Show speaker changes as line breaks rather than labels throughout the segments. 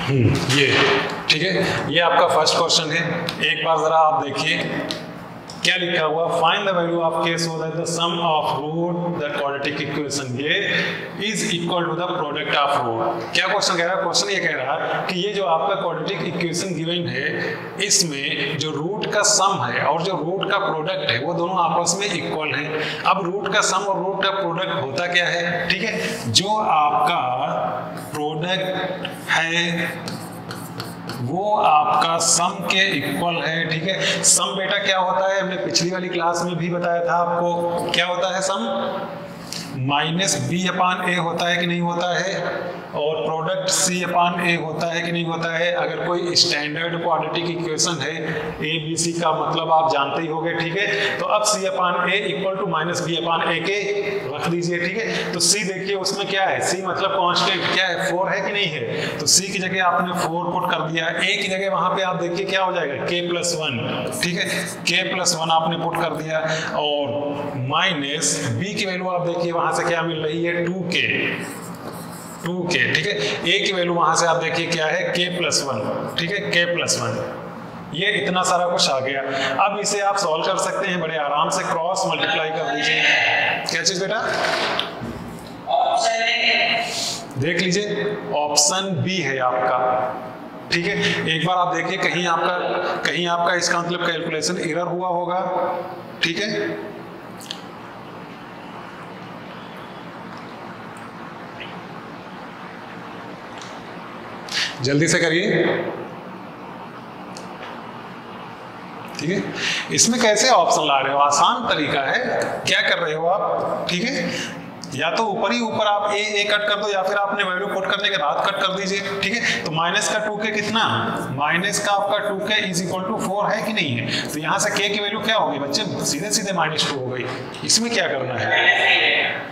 ये ठीक है, ये आपका फर्स्ट क्वेश्चन है। एक बार जरा आप देखिए क्या लिखा हुआ, find the value of k so that the sum of root the quadratic equation ये is equal to the product of root. क्या क्वेश्चन कह रहा है? क्वेश्चन ये कह रहा है कि ये जो आपका क्वाड्रेटिक इक्वेशन गिवन है, इसमें जो रूट का सम है और जो रूट का प्रोडक्ट है वो दोनों आपस में इक्वल है। अब रूट का सम और रूट का प्रोडक्ट होता क्या है? ठीक है, जो आपका प्रोडक्ट है वो आपका सम के इक्वल है। ठीक है, सम बेटा क्या होता है? हमने पिछली वाली क्लास में भी बताया था आपको, क्या होता है सम? माइनस बी अपान ए होता है कि नहीं होता है, और प्रोडक्ट सी अपान ए होता है कि नहीं होता है। अगर कोई स्टैंडर्ड क्वाड्रेटिक इक्वेशन है ए बी सी का मतलब आप जानते ही होंगे। ठीक है, तो अब सी अपान ए इक्वल टू माइनस बी अपान ए के रख दीजिए। ठीक है, तो सी देखिए उसमें क्या है, सी मतलब कांस्टेंट क्या है, 4 है कि नहीं है, तो सी की जगह आपने 4 पुट कर दिया, ए की जगह वहां पे आप देखिए क्या हो जाएगा k+1। ठीक है, k+1 आपने पुट कर दिया, और माइनस बी की वैल्यू आप देखिए वहां से क्या मिल रही है 2k। ठीक है, ए की वैल्यू वहां से आप देखिए क्या है k+1। ठीक है, k+1, ये इतना सारा कुछ आ गया। अब इसे आप सॉल्व कर सकते हैं बड़े आराम से, क्रॉस मल्टीप्लाई कर दीजिए। क्या चीज बेटा? देख लीजिए, ऑप्शन बी है आपका। ठीक है, एक बार आप देखिए कहीं आपका इसका मतलब कैलकुलेशन एरर हुआ होगा। ठीक है, जल्दी से करिए। ठीक है, इसमें कैसे ऑप्शन ला रहे हो? आसान तरीका है, क्या कर रहे हो आप? ठीक है, या तो ऊपर ही ऊपर आप ए कट कर दो, या फिर आपने वैल्यू पुट करने के बाद कट कर दीजिए। ठीक है, तो माइनस का 2k कितना? माइनस का आपका 2k इज इक्वल टू 4 है कि नहीं है, तो यहाँ से k की वैल्यू क्या होगी बच्चे? सीधे सीधे -2 हो गई। इसमें क्या करना है?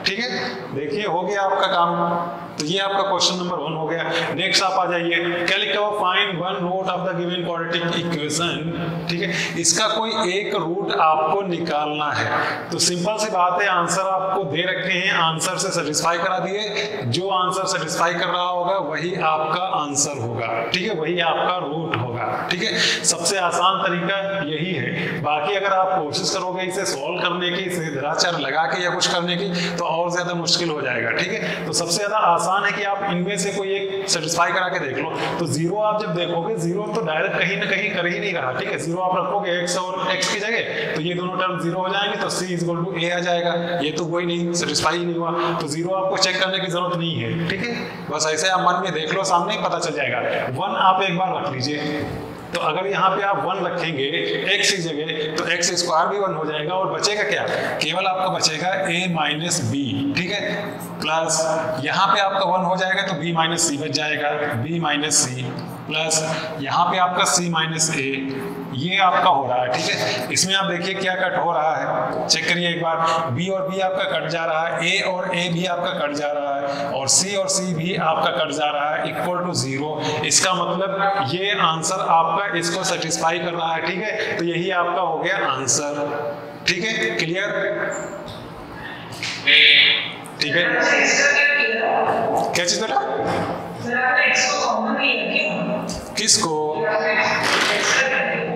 ठीक है, देखिए हो गया आपका काम। तो ये आपका क्वेश्चन नंबर 1 हो गया। नेक्स्ट आप आ जाइए, क्या लिखा हुआ? Find one root of the given quadratic equation. ठीक है, इसका कोई एक रूट आपको निकालना है। तो सिंपल सी बात है, आंसर आपको दे रखे हैं, आंसर से सेटिस्फाई करा दिए। जो आंसर सेटिस्फाई कर रहा होगा वही आपका आंसर होगा। ठीक है, वही आपका रूट होगा। ठीक है, सबसे आसान तरीका यही है। बाकी अगर आप कोशिश करोगे इसे सॉल्व करने की, इसे निराचार लगा के या कुछ करने की, तो और ज्यादा मुश्किल हो जाएगा। ठीक है, तो सबसे ज्यादा आसान है कि आप इनमें से कोई एक सेटिस्फाई करा के देख लो। तो जीरो आप जब देखोगे, जीरो तो डायरेक्ट कहीं ना कहीं कर ही नहीं रहा। ठीक है, जीरो आप रखोगे x और x की जगह, तो ये दोनों टर्म जीरो हो जाएंगे, तो c is equal to a आ जाएगा। ये तो कोई नहीं, सेटिस्फाई ही नहीं हुआ, तो जीरो आपको चेक करने की जरूरत नहीं है। ठीक है, बस ऐसे आप मन में देख लो, सामने ही पता चल जाएगा। 1 आप एक बार रख लीजिए, तो अगर यहाँ पे आप 1 रखेंगे x की जगह, तो x स्क्वायर भी 1 हो जाएगा, और बचेगा क्या? केवल आपका बचेगा a माइनस बी। ठीक है, प्लस यहाँ पे आपका 1 हो जाएगा तो b माइनस सी बच जाएगा, b माइनस सी, प्लस यहाँ पे आपका c माइनस a, ये आपका हो रहा है। ठीक है, इसमें आप देखिए क्या कट हो रहा है, चेक करिए एक बार। b और b आपका कट जा रहा है, a और a भी आपका कट जा रहा है, और c और c भी आपका कट जा रहा है, इक्वल टू 0। इसका मतलब ये आंसर आपका इसको सेटिस्फाई कर रहा है। ठीक है, तो यही आपका हो गया आंसर। ठीक है, क्लियर? ठीक है, क्या चीज बेटा? किसको?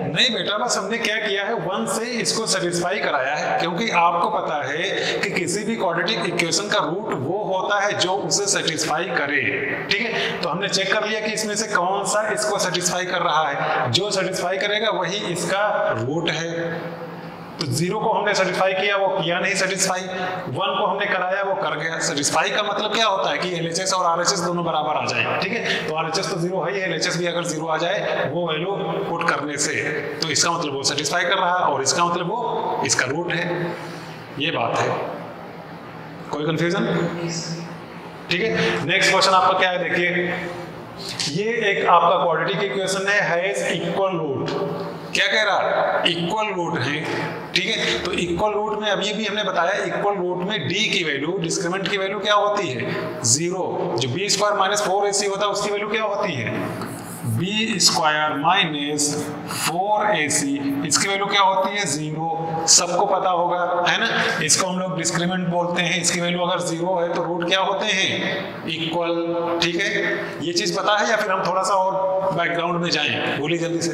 नहीं बेटा, बस हमने क्या किया है, 1 से इसको सेटिस्फाई कराया है, क्योंकि आपको पता है कि किसी भी क्वाड्रेटिक इक्वेशन का रूट वो होता है जो उसे सेटिस्फाई करे। ठीक है, तो हमने चेक कर लिया कि इसमें से कौन सा इसको सेटिस्फाई कर रहा है। जो सेटिस्फाई करेगा वही इसका रूट है। तो 0 को हमने सेटिस्फाई किया, वो किया नहीं सेटिस्फाई। 1 को हमने कराया, वो कर गया। सेटिस्फाई का मतलब क्या होता है कि LHS और RHS दोनों बराबर आ जाए। ठीक है, तो RHS तो 0 है ही, LHS भी अगर 0 आ जाए वो वैल्यू पुट करने से, तो इसका मतलब वो सेटिस्फाई कर रहा है, और इसका मतलब वो इसका रूट है। ये बात है, कोई कंफ्यूजन? ठीक है, नेक्स्ट क्वेश्चन आपका क्या है, देखिए। ये एक आपका क्वाड्रेटिक इक्वेशन है, हैज इक्वल रूट। क्या कह रहा है? इक्वल रूट है। ठीक है, तो इक्वल रूट में अभी भी हमने बताया, इक्वल रूट में d की वैल्यू, डिस्क्रिमिनेंट की वैल्यू क्या होती है? 0। जो b² - 4ac होता है उसकी वैल्यू क्या होती है? बी स्क्वायर माइनस 4ac, इसकी वैल्यू क्या होती है 0, सबको पता होगा है ना। इसको हम लोग डिस्क्रिमिनेंट बोलते हैं, इसकी वैल्यू अगर 0 है तो रूट क्या होते हैं इक्वल। ठीक है, ये चीज पता है या फिर हम थोड़ा सा और बैकग्राउंड में जाएं, बोलिए जल्दी से।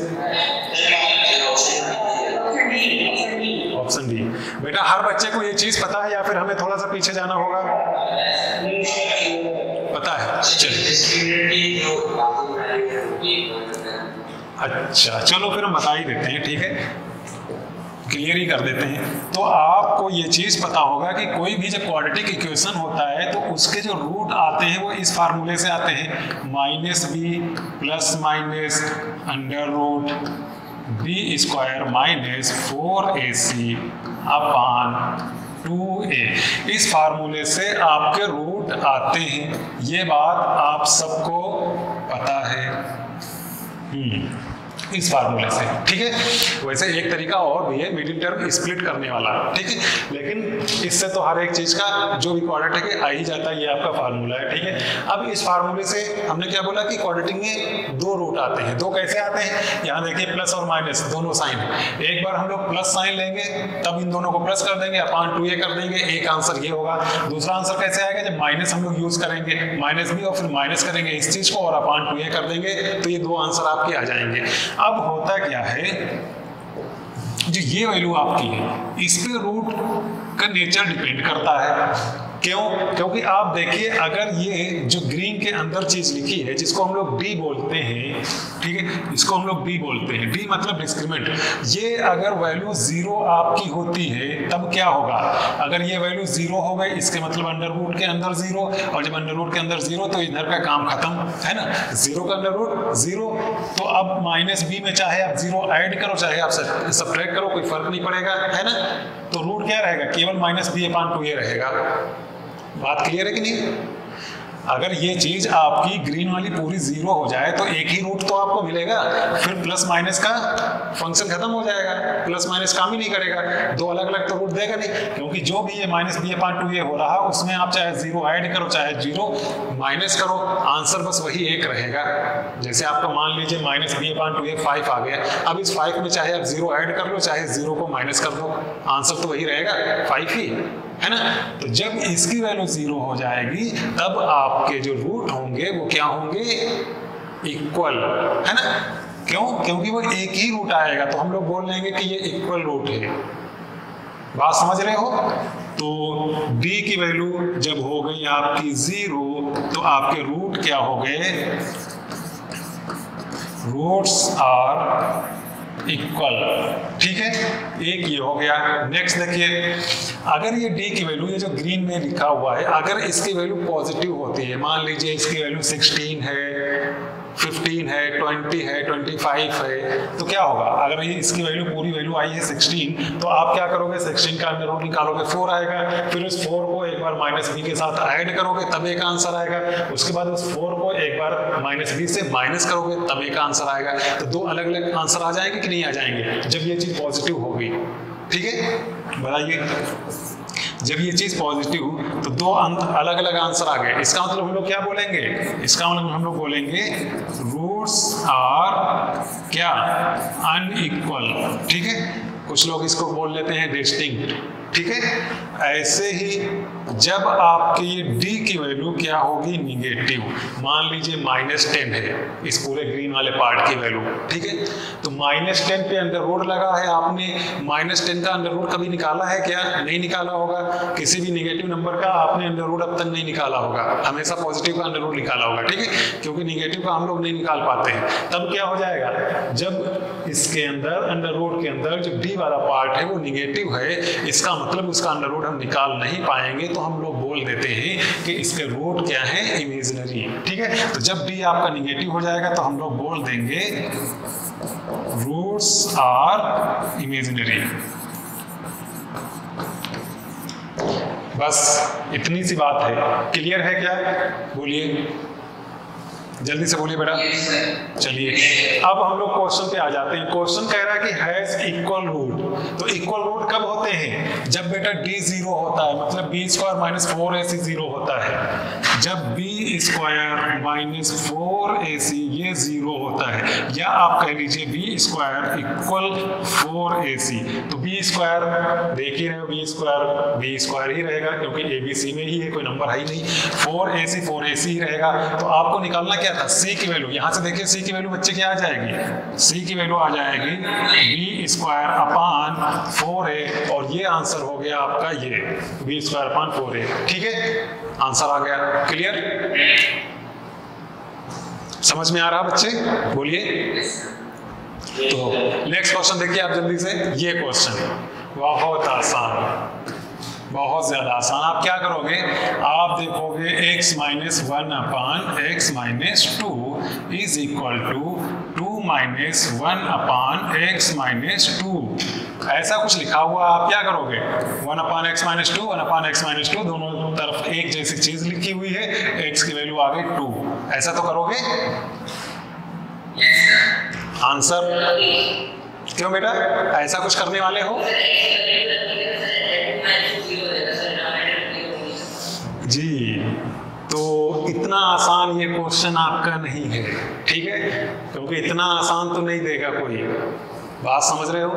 Option D. बेटा हर बच्चे को ये चीज पता है या फिर हमें थोड़ा सा पीछे जाना होगा? पता है, चलिए अच्छा चलो फिर हम बता ही देते हैं, ठीक है, क्लियर ही कर देते हैं। तो आपको ये चीज पता होगा कि कोई भी जब क्वाड्रेटिक इक्वेशन होता है तो उसके जो रूट आते हैं वो इस फार्मूले से आते हैं, minus B plus minus under root B square minus 4ac upon 2a। इस फार्मूले से आपके रूट आते हैं, ये बात आप सबको पता है इस फार्मूले से। ठीक है, वैसे एक तरीका और भी है मिडिल टर्म स्प्लिट करने वाला, ठीक है, लेकिन इससे तो हर एक चीज का जो भी क्वाड्रेटिक है आ ही जाता है, ये आपका फार्मूला है। ठीक है, अब इस फार्मूले से हमने क्या बोला कि क्वाड्रेटिक में दो रूट आते हैं। दो कैसे आते हैं, यहाँ देखिए प्लस और माइनस दोनों साइन है। एक बार हम लोग प्लस साइन लेंगे तब इन दोनों को प्लस कर देंगे, अपान 2a कर देंगे, एक आंसर ये होगा। दूसरा आंसर कैसे आएगा, जब माइनस हम लोग यूज करेंगे, माइनस भी और फिर माइनस करेंगे इस चीज को और अपान 2a कर देंगे, तो ये दो आंसर आपके आ जाएंगे। अब होता क्या है, जो ये वैल्यू आपकी है इस पे रूट का नेचर डिपेंड करता है। क्यों? क्योंकि आप देखिए अगर ये जो ग्रीन के अंदर चीज लिखी है जिसको हम लोग d बोलते हैं, ठीक है, इसको हम लोग d बोलते हैं, d मतलब डिस्क्रिमिनेंट, ये अगर वैल्यू 0 आपकी होती है तब क्या होगा, अगर ये वैल्यू 0 हो गई इसके मतलब अंडर रूट के अंदर 0, और जब अंडर रूट के अंदर 0 तो इधर का काम खत्म है ना, 0 का अंडर रूट 0। तो अब माइनस b में चाहे आप 0 ऐड करो चाहे आप सब्ट्रैक्ट करो, कोई फर्क नहीं पड़ेगा है ना, तो रूट क्या रहेगा, केवल माइनस b अपान 2a रहेगा। बात क्लियर है कि नहीं? अगर ये चीज आपकी ग्रीन वाली पूरी 0 हो जाए तो एक ही रूट तो आपको मिलेगा, फिर प्लस माइनस का फंक्शन खत्म हो जाएगा, प्लस माइनस काम ही नहीं करेगा, दो अलग अलग तो रूट देगा नहीं, क्योंकि जो भी ये माइनस b अपान 2a हो रहा उसमें आप चाहे 0 ऐड करो चाहे 0 माइनस करो, आंसर बस वही एक रहेगा। जैसे आपका मान लीजिए माइनस b अपान 2a 5 आ गया, अब इस 5 में चाहे आप 0 ऐड कर लो चाहे 0 को माइनस कर दो, आंसर तो वही रहेगा 5 ही है ना। तो जब इसकी वैल्यू 0 हो जाएगी तब आपके जो रूट होंगे वो क्या होंगे, इक्वल है ना। क्यों? क्योंकि वो एक ही रूट आएगा तो हम लोग बोल लेंगे कि ये इक्वल रूट है। बात समझ रहे हो? तो b की वैल्यू जब हो गई आपकी 0 तो आपके रूट क्या हो गए, रूट्स आर इक्वल। ठीक है, एक ये हो गया। नेक्स्ट देखिए, अगर ये d की वैल्यू, ये जो ग्रीन में लिखा हुआ है, अगर इसकी वैल्यू पॉजिटिव होती है, मान लीजिए इसकी वैल्यू 16 है, 15 है, 20 है, 25 है, तो क्या होगा, अगर ये इसकी वैल्यू पूरी वैल्यू आई है 16 तो आप क्या करोगे, 16 का अंडर रूट निकालोगे 4 आएगा, फिर उस 4 को एक बार माइनस b के साथ ऐड करोगे तब एक आंसर आएगा, उसके बाद उस 4 को एक बार माइनस b से माइनस करोगे तब एक आंसर आएगा। तो दो अलग अलग आंसर आ जाएंगे कि नहीं आ जाएंगे जब ये चीज पॉजिटिव होगी। ठीक है, बताइए, जब ये चीज पॉजिटिव तो दो अलग अलग आंसर आ गए, इसका मतलब हम लोग क्या बोलेंगे, इसका मतलब हम लोग बोलेंगे रूट्स आर क्या, अनइक्वल। ठीक है, कुछ लोग इसको बोल लेते हैं डिस्टिंक्ट। ठीक है, ऐसे ही जब आपके ये d की वैल्यू क्या होगी, निगेटिव, मान लीजिए -10 है इस पूरे ग्रीन वाले पार्ट की वैल्यू। ठीक है, तो -10 पे अंडर रूट लगा है, आपने -10 का अंडर रूट कभी निकाला है क्या? नहीं निकाला होगा। किसी भी निगेटिव नंबर का आपने अंडर रूट अब तक नहीं निकाला होगा, हमेशा पॉजिटिव का अंडर रूट निकाला होगा। ठीक है, क्योंकि निगेटिव का हम लोग नहीं निकाल पाते हैं। तब क्या हो जाएगा, जब इसके अंदर अंडर रूट के अंदर जो d वाला पार्ट है वो निगेटिव है, इसका मतलब उसका अंडर रूट हम निकाल नहीं पाएंगे, तो हम लोग बोल देते हैं कि इसके रूट क्या है, इमेजिनरी। ठीक है, तो जब d आपका निगेटिव हो जाएगा तो हम लोग बोल देंगे रूट्स आर इमेजिनरी। बस इतनी सी बात है। क्लियर है क्या? बोलिए, जल्दी से बोलिए बेटा। चलिए, अब हम लोग क्वेश्चन पे आ जाते हैं। क्वेश्चन कह रहा है कि हैज इक्वल रूट। तो इक्वल रूट कब होते हैं? जब बेटा d 0 होता है, मतलब b² - 4ac 0 होता है। जब b B square minus 4ac ये 0 होता है, या आप कह लीजिए बी स्क्वायर इक्वल 4ac। तो बी स्क्वायर देख ही रहे हो, बी स्क्वायर ही रहेगा क्योंकि ए बी सी में ही है, कोई नंबर है ही नहीं। 4ac ही रहेगा। तो आपको निकालना क्या था, c की वैल्यू। यहाँ से देखिए c की वैल्यू बच्चे क्या आ जाएगी, c की वैल्यू आ जाएगी बी स्क्वायर अपान 4a, और ये आंसर हो गया आपका ये बी स्क्वायर अपान 4a। ठीक है, आंसर आ गया। क्लियर, समझ में आ रहा बच्चे, बोलिए। तो नेक्स्ट क्वेश्चन देखिए आप जल्दी से। ये क्वेश्चन बहुत आसान, बहुत ज्यादा आसान। आप क्या करोगे, आप देखोगे x minus 1 upon x minus 2 is equal to 2 minus 1 upon x minus 2। ऐसा कुछ लिखा हुआ, आप क्या करोगे, 1 upon x minus 2, 1 upon x minus 2, दोनों तरफ एक जैसी चीज लिखी हुई है, x की वैल्यू आ गई 2। ऐसा तो करोगे आंसर। क्यों बेटा, ऐसा कुछ करने वाले हो जी? तो इतना आसान ये क्वेश्चन आपका नहीं है, ठीक है, क्योंकि इतना आसान तो नहीं देगा कोई। बात समझ रहे हो?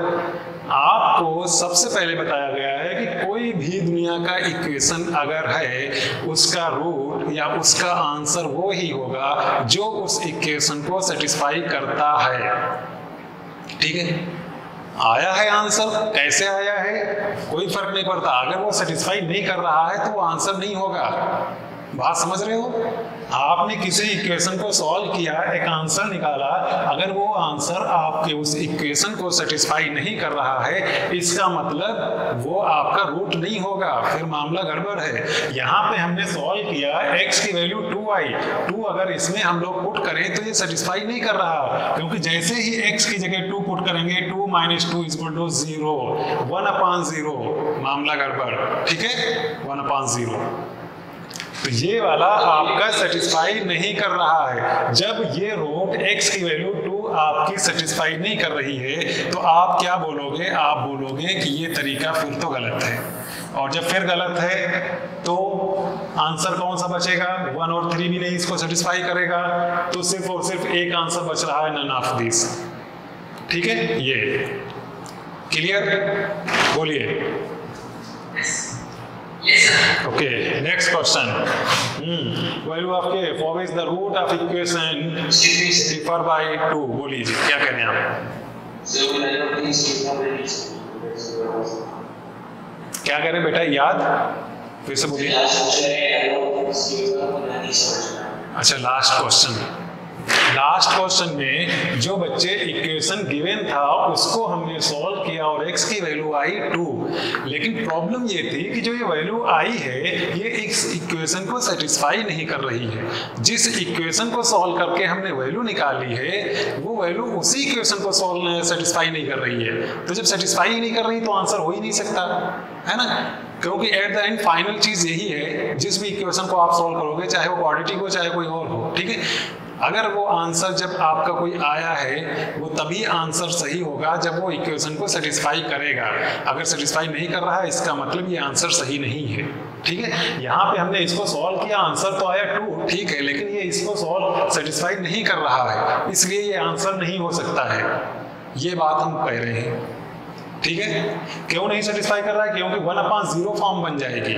आपको सबसे पहले बताया गया है कि कोई भी दुनिया का इक्वेशन अगर है, उसका रूट या उसका आंसर वो ही होगा जो उस इक्वेशन को सेटिस्फाई करता है। ठीक है, आया है आंसर, कैसे आया है कोई फर्क नहीं पड़ता, अगर वो सेटिस्फाई नहीं कर रहा है तो वो आंसर नहीं होगा। बात समझ रहे हो? आपने किसी इक्वेशन को सॉल्व किया, एक आंसर निकाला, अगर वो आंसर आपके उस इक्वेशन को सेटिस्फाई नहीं कर रहा है, इसका मतलब वो आपका रूट नहीं होगा, फिर मामला गड़बड़ है। यहाँ पे हमने सॉल्व किया, x की वैल्यू 2 आई, 2 अगर इसमें हम लोग पुट करें तो ये सेटिस्फाई नहीं कर रहा, क्योंकि जैसे ही x की जगह 2 पुट करेंगे, 2 माइनस 2 इक्वल टू 0, 1 अपान 0, मामला गड़बड़। ठीक है, 1 अपान 0। तो ये वाला आपका सेटिस्फाई नहीं कर रहा है। जब ये रूट x की वैल्यू 2 आपकी सेटिस्फाई नहीं कर रही है, तो आप क्या बोलोगे, आप बोलोगे कि ये तरीका फिर तो गलत है। और जब फिर गलत है तो आंसर कौन सा बचेगा, 1 और 3 भी नहीं इसको सेटिस्फाई करेगा, तो सिर्फ और सिर्फ एक आंसर बच रहा है, नन ऑफ दिस। ठीक है, ये क्लियर, बोलिए। Okay, next question. वैल्यू आपके for is the root of equation differ by 2। बोलिए जी, क्या कह रहे हैं आप? क्या कह रहे हैं बेटा, याद फिर से बोलिए। अच्छा, लास्ट क्वेश्चन। लास्ट क्वेश्चन में जो बच्चे इक्वेशन गिवन था उसको हमने सॉल्व किया और x की वैल्यू आई 2, लेकिन प्रॉब्लम ये थी कि जो ये वैल्यू आई है ये इस इक्वेशन को सेटिस्फाई नहीं कर रही है। जिस इक्वेशन को सॉल्व करके हमने वैल्यू निकाली है वो वैल्यू उसी इक्वेशन को सॉल्व सेटिस्फाई नहीं कर रही है। तो जब सेटिस्फाई ही नहीं कर रही तो आंसर हो ही नहीं सकता, है ना, क्योंकि एट द एंड फाइनल चीज यही है, जिस भी इक्वेशन को आप सॉल्व करोगे, चाहे वो क्वाड्रेटिक हो चाहे कोई और हो, ठीक है, अगर वो आंसर जब आपका कोई आया है वो तभी आंसर सही होगा जब वो इक्वेशन को सेटिस्फाई करेगा। अगर सेटिस्फाई नहीं कर रहा है इसका मतलब ये आंसर सही नहीं है। ठीक है, यहाँ पे हमने इसको सॉल्व किया, आंसर तो आया 2, ठीक है, लेकिन ये इसको सॉल्व सेटिस्फाई नहीं कर रहा है, इसलिए ये आंसर नहीं हो सकता है। ये बात हम कह रहे हैं, ठीक है। क्यों नहीं सेटिस्फाई कर रहा है? क्योंकि 1/0 फॉर्म बन जाएगी।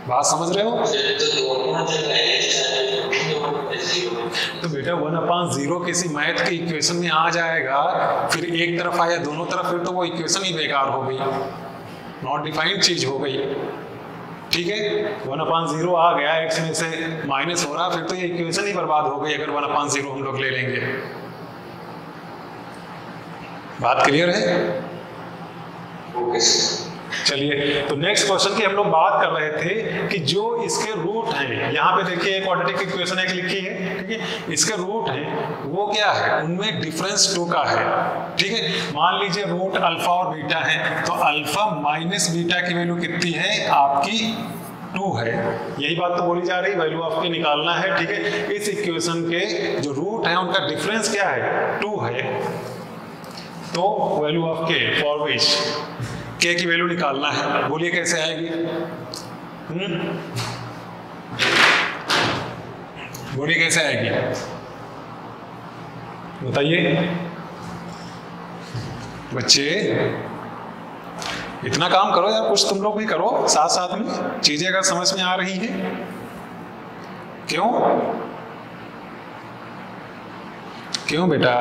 बात समझ रहे हो? तो बेटा 1/0 किसी मैथ के इक्वेशन में आ जाएगा, फिर एक तरफ आया दोनों तरफ, फिर तो वो इक्वेशन ही बेकार हो गई, नॉट डिफाइंड चीज हो गई। ठीक है, 1/0 आ गया, x में से माइनस हो रहा, फिर तो ये इक्वेशन ही बर्बाद हो गई अगर 1/0 हम लोग ले लेंगे। बात क्लियर है? चलिए, तो नेक्स्ट क्वेश्चन की हम लोग बात कर रहे थे कि जो इसके रूट हैं, यहाँ पे देखिए क्वाड्रेटिक इक्वेशन एक लिखी है, ठीक है, इसके रूट हैं वो क्या है, उनमें डिफरेंस 2 का है। ठीक है, मान लीजिए रूट अल्फा और बीटा है, तो अल्फा माइनस बीटा की वैल्यू कितनी है आपकी 2 है। यही बात तो बोली जा रही, वैल्यू आपके निकालना है। ठीक है, इस इक्वेशन के जो रूट है उनका डिफरेंस क्या है, 2 है। तो वैल्यू ऑफ के फॉर विच के की वैल्यू निकालना है। बोलिए कैसे आएगी? बोली कैसे आएगी बताइए बच्चे, इतना काम करो यार, कुछ तुम लोग भी करो साथ साथ में, चीजें अगर समझ में आ रही हैं। क्यों क्यों बेटा?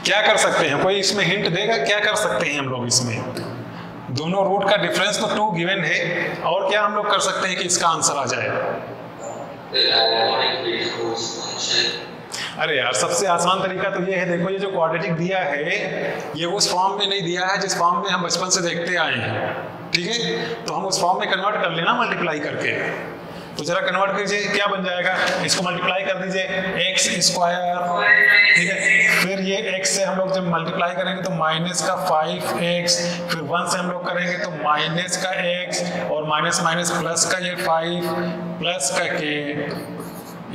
क्या कर सकते हैं, कोई इसमें हिंट देगा? क्या कर सकते हैं हम लोग इसमें? दोनों रूट का डिफरेंस तो 2 गिवन है, और क्या हम लोग कर सकते हैं कि इसका आंसर आ जाए? अरे यार सबसे आसान तरीका तो ये है, देखो ये जो क्वाड्रेटिक दिया है ये उस फॉर्म में नहीं दिया है जिस फॉर्म में हम बचपन से देखते आए हैं, ठीक है? तो हम उस फॉर्म में कन्वर्ट कर लेना मल्टीप्लाई करके। तो जरा कन्वर्ट कीजिए, क्या बन जाएगा? इसको मल्टीप्लाई कर दीजिए, एक्स स्क्वायर, ठीक है? फिर ये x से हम लोग जब मल्टीप्लाई करेंगे तो माइनस का 5x, फिर 1 से हम लोग करेंगे तो माइनस का x, और माइनस माइनस प्लस का ये 5 प्लस का k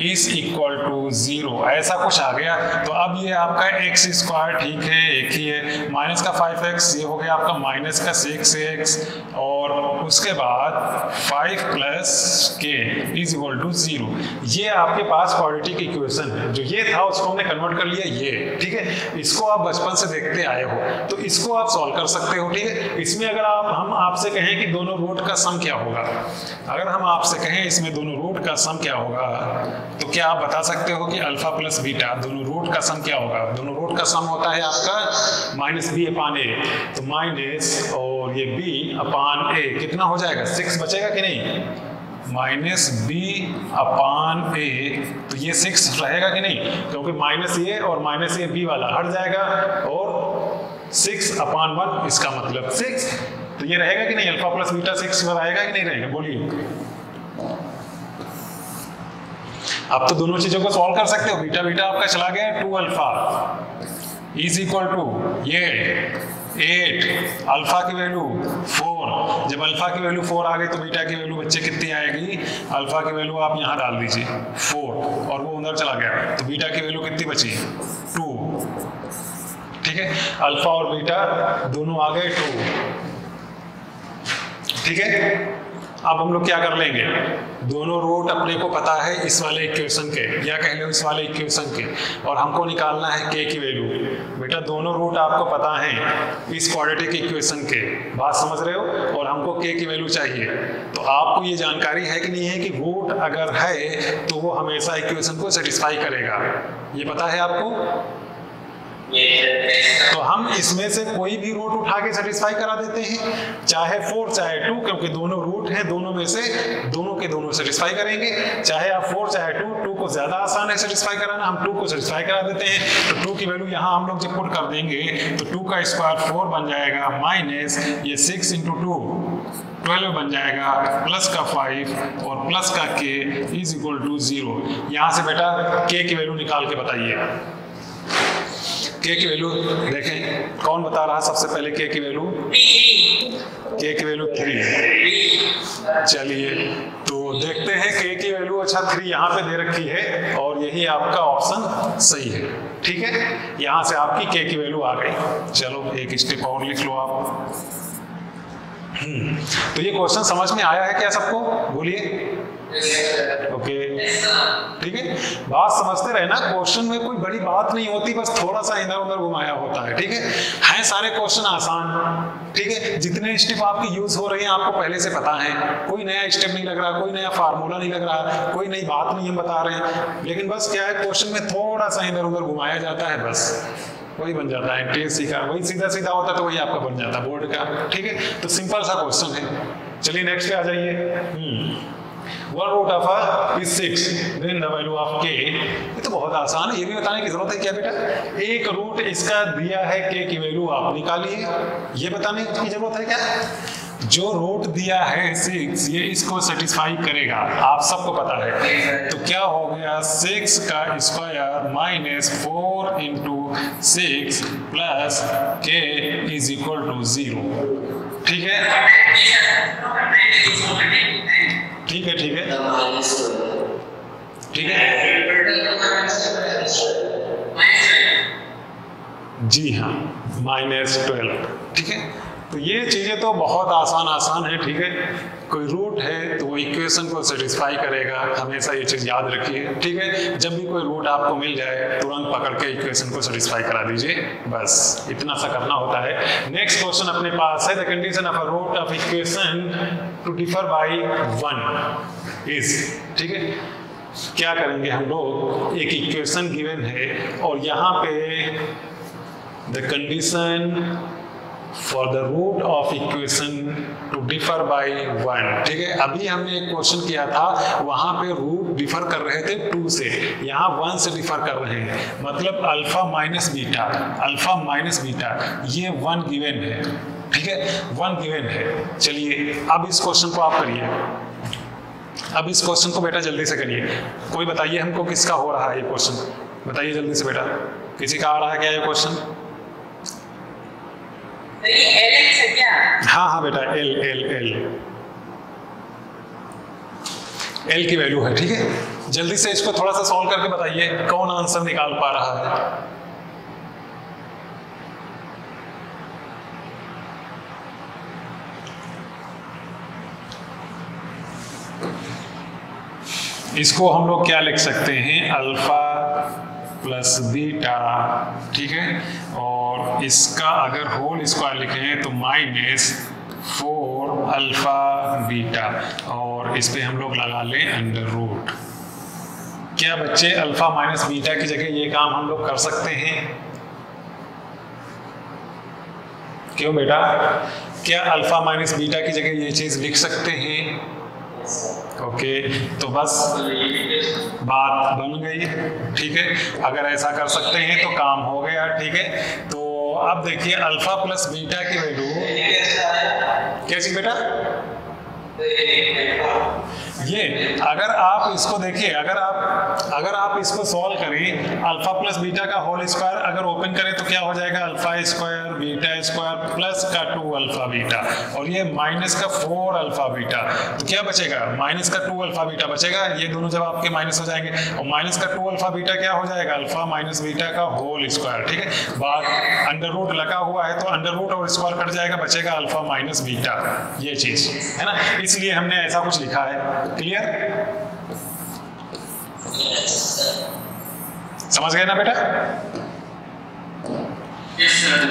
इज इक्वल टू 0, ऐसा कुछ आ गया। तो अब ये आपका एक्स स्क्वायर ठीक है, एक ही है, माइनस का 5x ये हो गया आपका माइनस का 6x, और उसके बाद 5 plus k is equal to 0। ये आपके पास क्वाड्रेटिक इक्वेशन है, जो ये था उसको हमने कन्वर्ट कर लिया ये, ठीक है? इसको आप बचपन से देखते आए हो तो इसको आप सॉल्व कर सकते हो, ठीक है? इसमें अगर हम आपसे कहें कि दोनों रूट का सम क्या होगा, अगर हम आपसे कहें इसमें दोनों रूट का सम क्या होगा, तो क्या आप बता सकते हो कि अल्फा प्लस बीटा दोनों रूट का सम क्या होगा? दोनों रूट का सम होता है आपका माइनस बी अपान ए, तो माइनस और ये बी अपान ए कितना हो जाएगा? 6 बचेगा कि नहीं? माइनस बी अपान ए, तो ये 6 रहेगा कि नहीं? क्योंकि माइनस ये और माइनस ये बी वाला हट जाएगा, और 6 अपान 1 इसका मतलब 6, तो ये रहेगा कि नहीं? अल्फा प्लस बीटा 6 रहेगा कि नहीं रहेगा? बोलिए। अब तो दोनों चीजों को सॉल्व कर सकते हो, बीटा बीटा आपका चला गया 2 अल्फा इज इक्वल टू ये 8, अल्फा की वैल्यू 4, जब अल्फा की वैल्यू 4 आ गई तो बीटा की वैल्यू बच्चे कितनी आएगी? अल्फा की वैल्यू आप यहाँ डाल दीजिए 4, और वो अंदर चला गया, तो बीटा की वैल्यू कितनी बची? 2, ठीक है? अल्फा और बीटा दोनों आ गए 2, ठीक है? अब हम लोग क्या कर लेंगे, दोनों रूट अपने को पता है इस वाले इक्वेशन के, या कह लो इस वाले इक्वेशन के, और हमको निकालना है k की वैल्यू। बेटा दोनों रूट आपको पता है इस क्वाड्रेटिक इक्वेशन के, बात समझ रहे हो? और हमको k की वैल्यू चाहिए, तो आपको ये जानकारी है कि नहीं है कि रूट अगर है तो वो हमेशा इक्वेशन को सेटिस्फाई करेगा, ये पता है आपको? तो हम इसमें से कोई भी रूट उठा के सेटिस्फाई करा देते हैं, चाहे 4 चाहे 2, क्योंकि दोनों रूट हैं, दोनों में से दोनों के दोनों सेटिस्फाई करेंगे। चाहे आप 4 चाहे 2 को ज्यादा आसान है सेटिस्फाई कराना, हम 2 को सेटिस्फाई करा देते हैं। तो 2 की वैल्यू यहाँ हम लोग जब पुट कर देंगे तो 2 का स्क्वायर 4 बन जाएगा, माइनस ये 6 इंटू 2 12 बन जाएगा, प्लस का 5 और प्लस का k इज इक्वल टू 0। यहाँ से बेटा k की वैल्यू निकाल के बताइए। k की वैल्यू देखें, कौन बता रहा सबसे पहले k की वैल्यू? k की वैल्यू 3। चलिए तो देखते हैं k की वैल्यू, अच्छा 3 यहाँ पे दे रखी है, और यही आपका ऑप्शन सही है, ठीक है? यहाँ से आपकी k की वैल्यू आ गई। चलो एक स्टेप और लिख लो आप। तो ये क्वेश्चन समझ में आया है क्या सबको? बोलिए। ओके, ठीक है? बात समझते रहे ना, क्वेश्चन में कोई बड़ी बात नहीं होती, बस थोड़ा सा इधर उधर घुमाया होता है, ठीक है सारे क्वेश्चन आसान, ठीक है? जितने स्टेप आपकी यूज हो रहे हैं आपको पहले से पता है, कोई नया स्टेप नहीं लग रहा, कोई नया फार्मूला नहीं लग रहा, कोई नई बात नहीं हम बता रहे हैं, लेकिन बस क्या है, क्वेश्चन में थोड़ा सा इधर उधर घुमाया जाता है, बस वही बन जाता है। टीएससी का वही सीधा सीधा होता है तो वही आपका बन जाता है बोर्ड का, ठीक है? तो सिंपल सा क्वेश्चन है। चलिए नेक्स्ट पे आ जाइए। 1 root of a is 6, then the value of k। ये तो बहुत आसान है, ये भी बताने की जरूरत है क्या बेटा? एक रूट इसका दिया है, k की वैल्यू आप निकालिए, ये बताने की जरूरत है क्या? जो रूट दिया है 6 ये इसको सेटिस्फाई करेगा, आप सबको पता है। तो क्या हो गया, 6 का square minus 4 into 6 plus k is equal to 0, ठीक है? ठीक है, ठीक है, ठीक है, जी हाँ, -12, ठीक है? तो ये चीज़ें तो बहुत आसान है, ठीक है। कोई रूट है तो वो इक्वेशन को सेटिस्फाई करेगा, हमेशा ये चीज़ याद रखिए, ठीक है। जब भी कोई रूट आपको मिल जाए तुरंत पकड़ के इक्वेशन को सेटिस्फाई करा दीजिए, बस इतना सा करना होता है। नेक्स्ट क्वेश्चन अपने पास है, the condition of a root of equation to differ by 1 is, ठीक है। क्या करेंगे हम लोग, एक इक्वेशन गिवन है और यहाँ पे the condition for the root of equation to differ by 1, ठीक है। अभी हमने एक क्वेश्चन किया था, वहां पे रूट डिफर कर रहे थे 2 से, यहाँ 1 से डिफर कर रहे हैं, मतलब अल्फा माइनस बीटा ये 1 गिवन है, ठीक है, 1 गिवन है। चलिए अब इस क्वेश्चन को आप करिए, अब इस क्वेश्चन को बेटा जल्दी से करिए। कोई बताइए हमको किसका हो रहा है ये क्वेश्चन, बताइए जल्दी से बेटा, किसी का आ रहा है क्या ये क्वेश्चन? हाँ बेटा, एल की वैल्यू है, ठीक है। जल्दी से इसको थोड़ा सा सॉल्व करके बताइए कौन आंसर निकाल पा रहा है। इसको हम लोग क्या लिख सकते हैं, अल्फा प्लस बीटा, ठीक है। और इसका अगर होल स्क्वायर लिखें तो -4 अल्फा बीटा, और इस पे हम लोग लगा लें अंडर रूट। क्या बच्चे अल्फा माइनस बीटा की जगह ये काम हम लोग कर सकते हैं? क्यों बेटा, क्या अल्फा माइनस बीटा की जगह ये चीज लिख सकते हैं? ओके, तो बस बात बन गई, ठीक है। अगर ऐसा कर सकते हैं तो काम हो गया, ठीक है। तो अब देखिए अल्फा प्लस बीटा की वैल्यू क्या चीज बेटा, ये अगर आप इसको देखिए, अगर आप इसको सॉल्व करें, अल्फा प्लस बीटा का होल स्क्वायर अगर ओपन करें तो क्या हो जाएगा, alpha square beta square plus का 2 अल्फा बीटा, और ये माइनस का 4 अल्फा बीटा, तो क्या बचेगा, माइनस का 2 अल्फा बीटा बचेगा। ये दोनों जब आपके माइनस हो जाएंगे, और माइनस का 2 अल्फा बीटा क्या हो जाएगा, अल्फा माइनस बीटा का होल स्क्वायर, ठीक है। बात अंडर रूट लगा हुआ है तो अंडर रूट और स्क्वायर कट जाएगा, बचेगा अल्फा माइनस बीटा, ये चीज है ना, इसलिए हमने ऐसा कुछ लिखा है। क्लियर, समझ गए ना बेटा?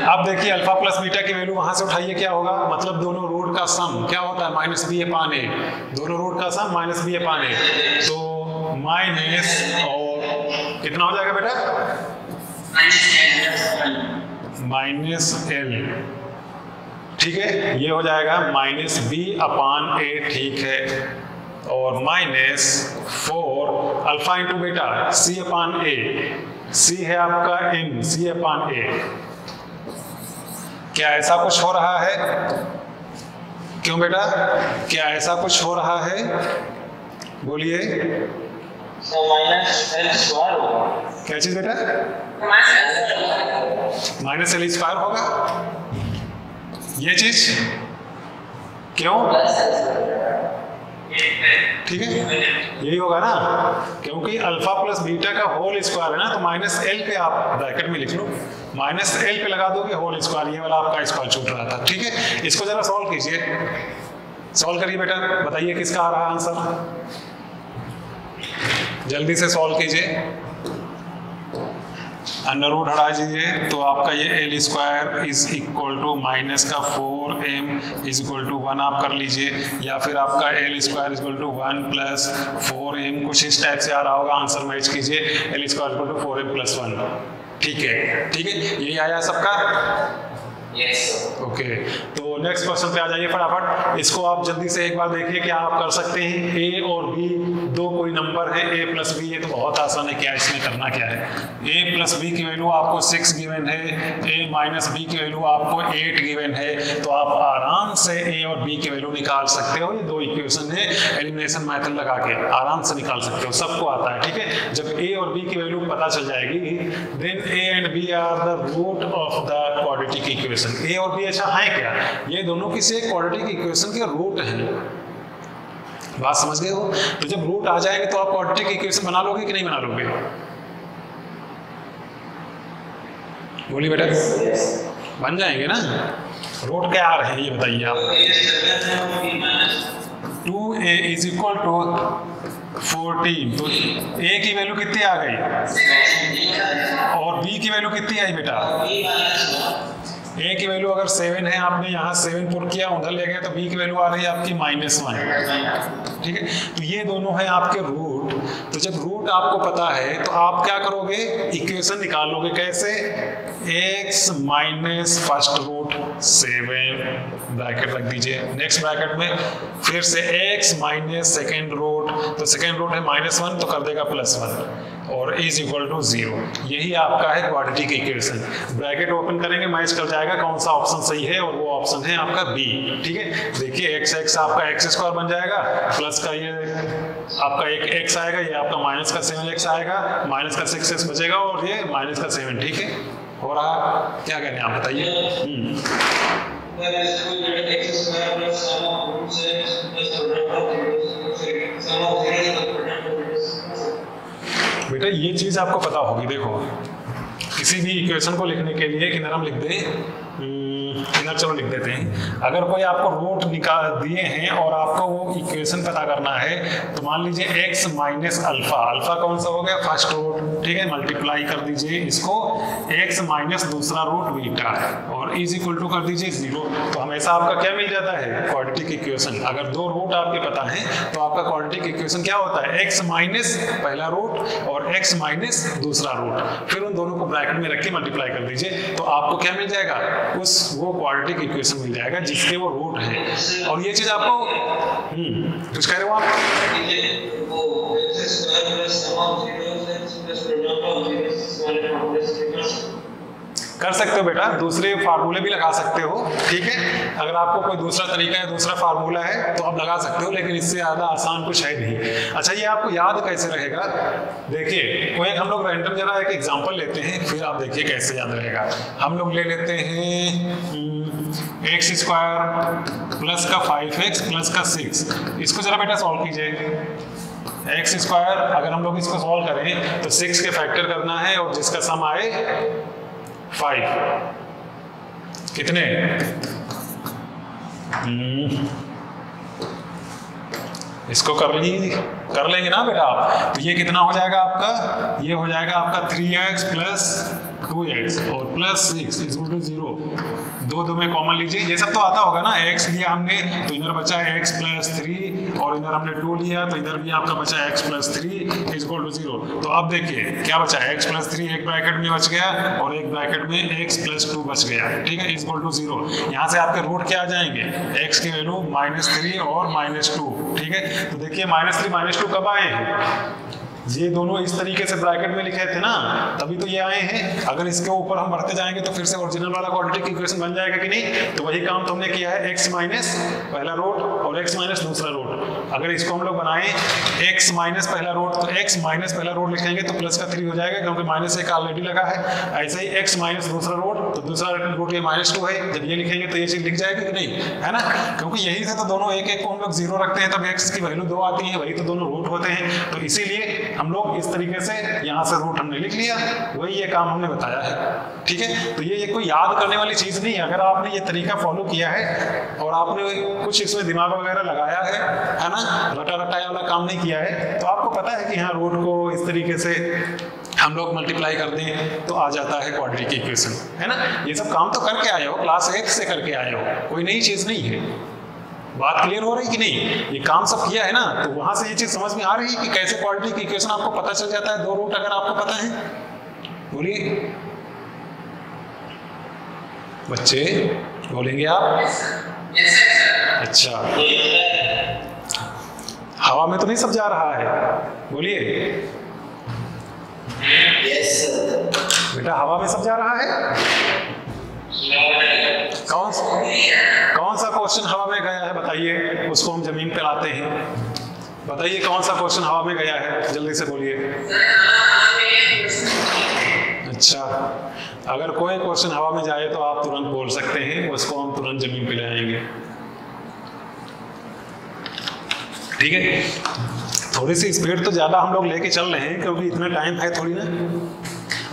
अब देखिए अल्फा प्लस बीटा की वैल्यू वहां से उठाइए, क्या होगा, मतलब दोनों रूट का सम क्या होता है, -b/a, दोनों रूट का सम -b/a, तो माइनस और कितना हो जाएगा बेटा, -l, ठीक है। ये हो जाएगा -b/a, ठीक है, और -4 अल्फा इंटू बेटा c/a, c है आपका m, c/a। क्या ऐसा कुछ हो रहा है? क्यों बेटा, क्या ऐसा कुछ हो रहा है, बोलिए। क्या चीज बेटा, -l² होगा, ये चीज क्यों, ठीक है, यही होगा ना, क्योंकि अल्फा प्लस बीटा का होल स्क्वायर है ना, तो -l पे आप ब्रैकेट में लिख लो, -l पे लगा दोगे होल स्क्वायर, ये वाला आपका स्क्वायर छूट रहा था, ठीक है। इसको जरा सॉल्व कीजिए, सॉल्व करिए बेटा, बताइए किसका आ रहा है आंसर, जल्दी से सॉल्व कीजिए। अंडर रूट हटा दीजिए तो आपका ये l² is equal to minus का 4m इज इक्वल टू 1 आप कर लीजिए, या फिर आपका l² is equal to 1 plus 4m, कुछ इस टाइप से आ रहा होगा, आंसर मैच कीजिए, l² is equal to 4m plus 1, ठीक है, ठीक है, यही आया सबका, यस, ओके। तो नेक्स्ट क्वेश्चन पे आ जाइए फटाफट, इसको आप जल्दी से एक बार देखिए, क्या आप कर सकते हैं, a और b दो कोई नंबर है, a प्लस b, ये तो बहुत आसान है, क्या इसमें करना क्या है, a प्लस b की वैल्यू आपको 6 गिवन है, a माइनस b की वैल्यू आपको 8 गिवन है, तो आप आराम से a और b की वैल्यू निकाल सकते हो, ये दो इक्वेशन है, एलिमिनेशन मेथड लगा के आराम से निकाल सकते हो, सबको आता है, ठीक है। जब a और b की वैल्यू पता चल जाएगी, then a and b are the root of the quadratic equation. a और b अच्छा है क्या, ये दोनों किसी क्वाड्रेटिक इक्वेशन के रूट हैं, बात समझ गए हो। तो जब रूट आ जाएंगे तो आप क्वाड्रेटिक इक्वेशन बना लोगे कि नहीं बना लोगे, बोलिए बेटा, बन जाएंगे ना। रूट क्या आ रहे हैं ये बताइए आप। 2a इज इक्वल टू 14, तो a की वैल्यू कितनी आ गई और b की वैल्यू कितनी आई बेटा? a की वैल्यू अगर 7 है, आपने यहाँ 7 पुट किया, उधर ले गए, तो b की वैल्यू आ रही है आपकी -1। ठीक है, तो ये दोनों है आपके रूट। तो जब रूट आपको पता है तो आप क्या करोगे, इक्वेशन निकालोगे कैसे, x minus first root 7 bracket रख दीजिए, नेक्स्ट ब्रैकेट में फिर से x माइनस सेकेंड रूट, तो सेकेंड रूट है -1 तो कर देगा +1 और इज इक्वल टू 0। यही आपका है क्वाड्रेटिक इक्वेशन। ब्रैकेट ओपन करेंगे, मैच कर जाएगा कौन सा ऑप्शन सही है, और वो ऑप्शन है आपका बी। ठीक है, देखिए x आपका x² बन जाएगा, प्लस का ये आपका एक x आएगा, ये आपका माइनस का 7x आएगा, माइनस का 6x बचेगा और ये माइनस का 7। ठीक है, हो रहा, क्या करें आप बताइए। बेटा ये चीज आपको पता होगी, देखो किसी भी इक्वेशन को लिखने के लिए किधर हम लिख दें, इधर चलो लिख देते हैं। अगर कोई आपको रूट निकाल दिए हैं और आपको वो इक्वेशन पता करना है, तो मान लीजिए x माइनस अल्फा, अल्फा कौन सा हो गया, फर्स्ट रूट। ठीक है, मल्टीप्लाई कर दीजिए इसको x माइनस दूसरा रूट बीटा और इज इक्वल टू कर दीजिए 0। तो हमेशा आपका क्या मिल जाता है, क्वाड्रेटिक इक्वेशन। अगर दो रूट आपके पता है तो आपका क्वाड्रेटिक इक्वेशन क्या होता है, x माइनस पहला रूट और x माइनस दूसरा रूट, फिर उन दोनों को ब्रैकेट में रख के मल्टीप्लाई कर दीजिए, तो आपको क्या मिल जाएगा, वो क्वाड्रेटिक इक्वेशन मिल जाएगा जिसके वो रूट है। और ये चीज आपको कुछ कह रहे हो आप, कर सकते हो बेटा, दूसरे फार्मूले भी लगा सकते हो। ठीक है, अगर आपको कोई दूसरा तरीका है, दूसरा फार्मूला है तो आप लगा सकते हो, लेकिन इससे ज़्यादा आसान कुछ है नहीं। अच्छा, ये आपको याद कैसे रहेगा, देखिए कोई हम लोग रैंडम जरा एक एग्जांपल लेते हैं, फिर आप देखिए कैसे याद रहेगा। हम लोग ले लेते हैं x² प्लस का 5x प्लस का 6, इसको जरा बेटा सॉल्व कीजिए। x² अगर हम लोग इसको सॉल्व करें तो 6 के फैक्टर करना है और जिसका सम आए 5, कितने, इसको कर लेंगे ना बेटा आप, तो ये कितना हो जाएगा आपका, ये हो जाएगा आपका 3x प्लस 2x और प्लस 6 इक्वल टू 0। दो में कॉमन लीजिए, ये सब तो आता होगा ना, x लिया हमने तो इधर बचा x प्लस 3 और इधर हमने 2 लिया तो इधर भी आपका बचा x प्लस 3 इक्वल टू 0। तो अब देखिए क्या बचा, x प्लस 3 एक ब्रैकेट में बच गया और एक ब्रैकेट में x प्लस 2 बच गया। ठीक है, इक्वल टू 0। यहाँ से आपके रूट क्या आ जाएंगे, x की वैल्यू -3 और -2। ठीक है, तो देखिए -3 -2 कब आए हैं, ये दोनों इस तरीके से ब्रैकेट में लिखे थे ना, तभी तो ये आए हैं। अगर इसके ऊपर हम बढ़ते जाएंगे तो फिर से ओरिजिनल वाला क्वाड्रेटिक इक्वेशन बन जाएगा कि नहीं, तो वही काम तो हमने किया है, x माइनस पहला रूट और x माइनस दूसरा रूट। अगर इसको हम लोग बनाएं x माइनस पहला रूट, तो x माइनस पहला रूट लिखेंगे तो प्लस का 3 हो जाएगा, क्योंकि माइनस एक ऑलरेडी लगा है। ऐसे ही x माइनस दूसरा रूट, तो दूसरा रूट ये -2 है, जब ये लिखेंगे तो ये चीज लिख जाएगी कि नहीं, है ना, क्योंकि यही से तो दोनों एक को हम लोग 0 रखते हैं, तब x की वैल्यू 2 आती है, वही तो दोनों रूट होते हैं। तो इसीलिए हम लोग इस तरीके से यहाँ से रूट हमने लिख लिया, वही ये काम हमने बताया है। ठीक है, तो ये कोई याद करने वाली चीज नहीं है। अगर आपने ये तरीका फॉलो किया है और आपने कुछ इसमें दिमाग वगैरह लगाया है ना, रटा वाला काम नहीं किया है, तो आपको पता है कि हाँ रूट को इस तरीके से हम लोग मल्टीप्लाई कर दें तो आ जाता है क्वाड्रेटिक इक्वेशन, है ना। ये सब काम तो करके आए हो, क्लास 8 से करके आए हो, कोई नई चीज नहीं है। बात क्लियर हो रही कि नहीं, ये काम सब किया है ना, तो वहां से ये चीज समझ में आ रही है कि कैसे क्वाड्रेटिक इक्वेशन आपको पता चल जाता है, दो रूट अगर आपको पता है। बोलिए बच्चे, बोलेंगे आप? अच्छा, हवा में तो नहीं सब जा रहा है, बोलिए। बेटा हवा में सब जा रहा है? कौन सा क्वेश्चन हवा में गया है बताइए, उसको हम जमीन पे लाते हैं। बताइए कौन सा क्वेश्चन हवा में गया है, जल्दी से बोलिए। अच्छा, अगर कोई क्वेश्चन हवा में जाए तो आप तुरंत बोल सकते हैं, उसको हम तुरंत जमीन पे ले आएंगे। ठीक है, थोड़ी सी स्पीड तो ज्यादा हम लोग लेके चल रहे हैं, क्योंकि इतना टाइम है थोड़ी ना।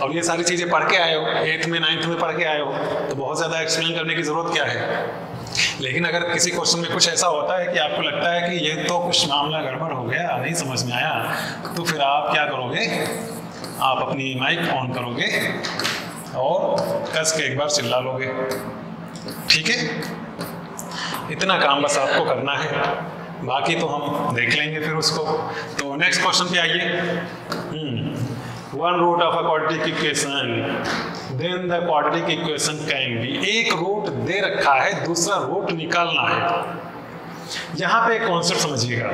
और ये सारी चीजें पढ़ के आए हो, 8th में 9th में पढ़ के आए हो, तो बहुत ज्यादा एक्सप्लेन करने की जरूरत क्या है। लेकिन अगर किसी क्वेश्चन में कुछ ऐसा होता है कि आपको लगता है कि ये तो कुछ मामला गड़बड़ हो गया, नहीं समझ में आया, तो फिर आप क्या करोगे, आप अपनी माइक ऑन करोगे और कस के एक बार चिल्ला लोगे। ठीक है, इतना काम बस आपको करना है, बाकी तो हम देख लेंगे फिर उसको। तो नेक्स्ट क्वेश्चन पे आइए। One root of a quadratic equation, then the quadratic equation can be, एक रूट दे रखा है, दूसरा रूट निकालना है। यहां पे एक कॉन्सेप्ट समझिएगा।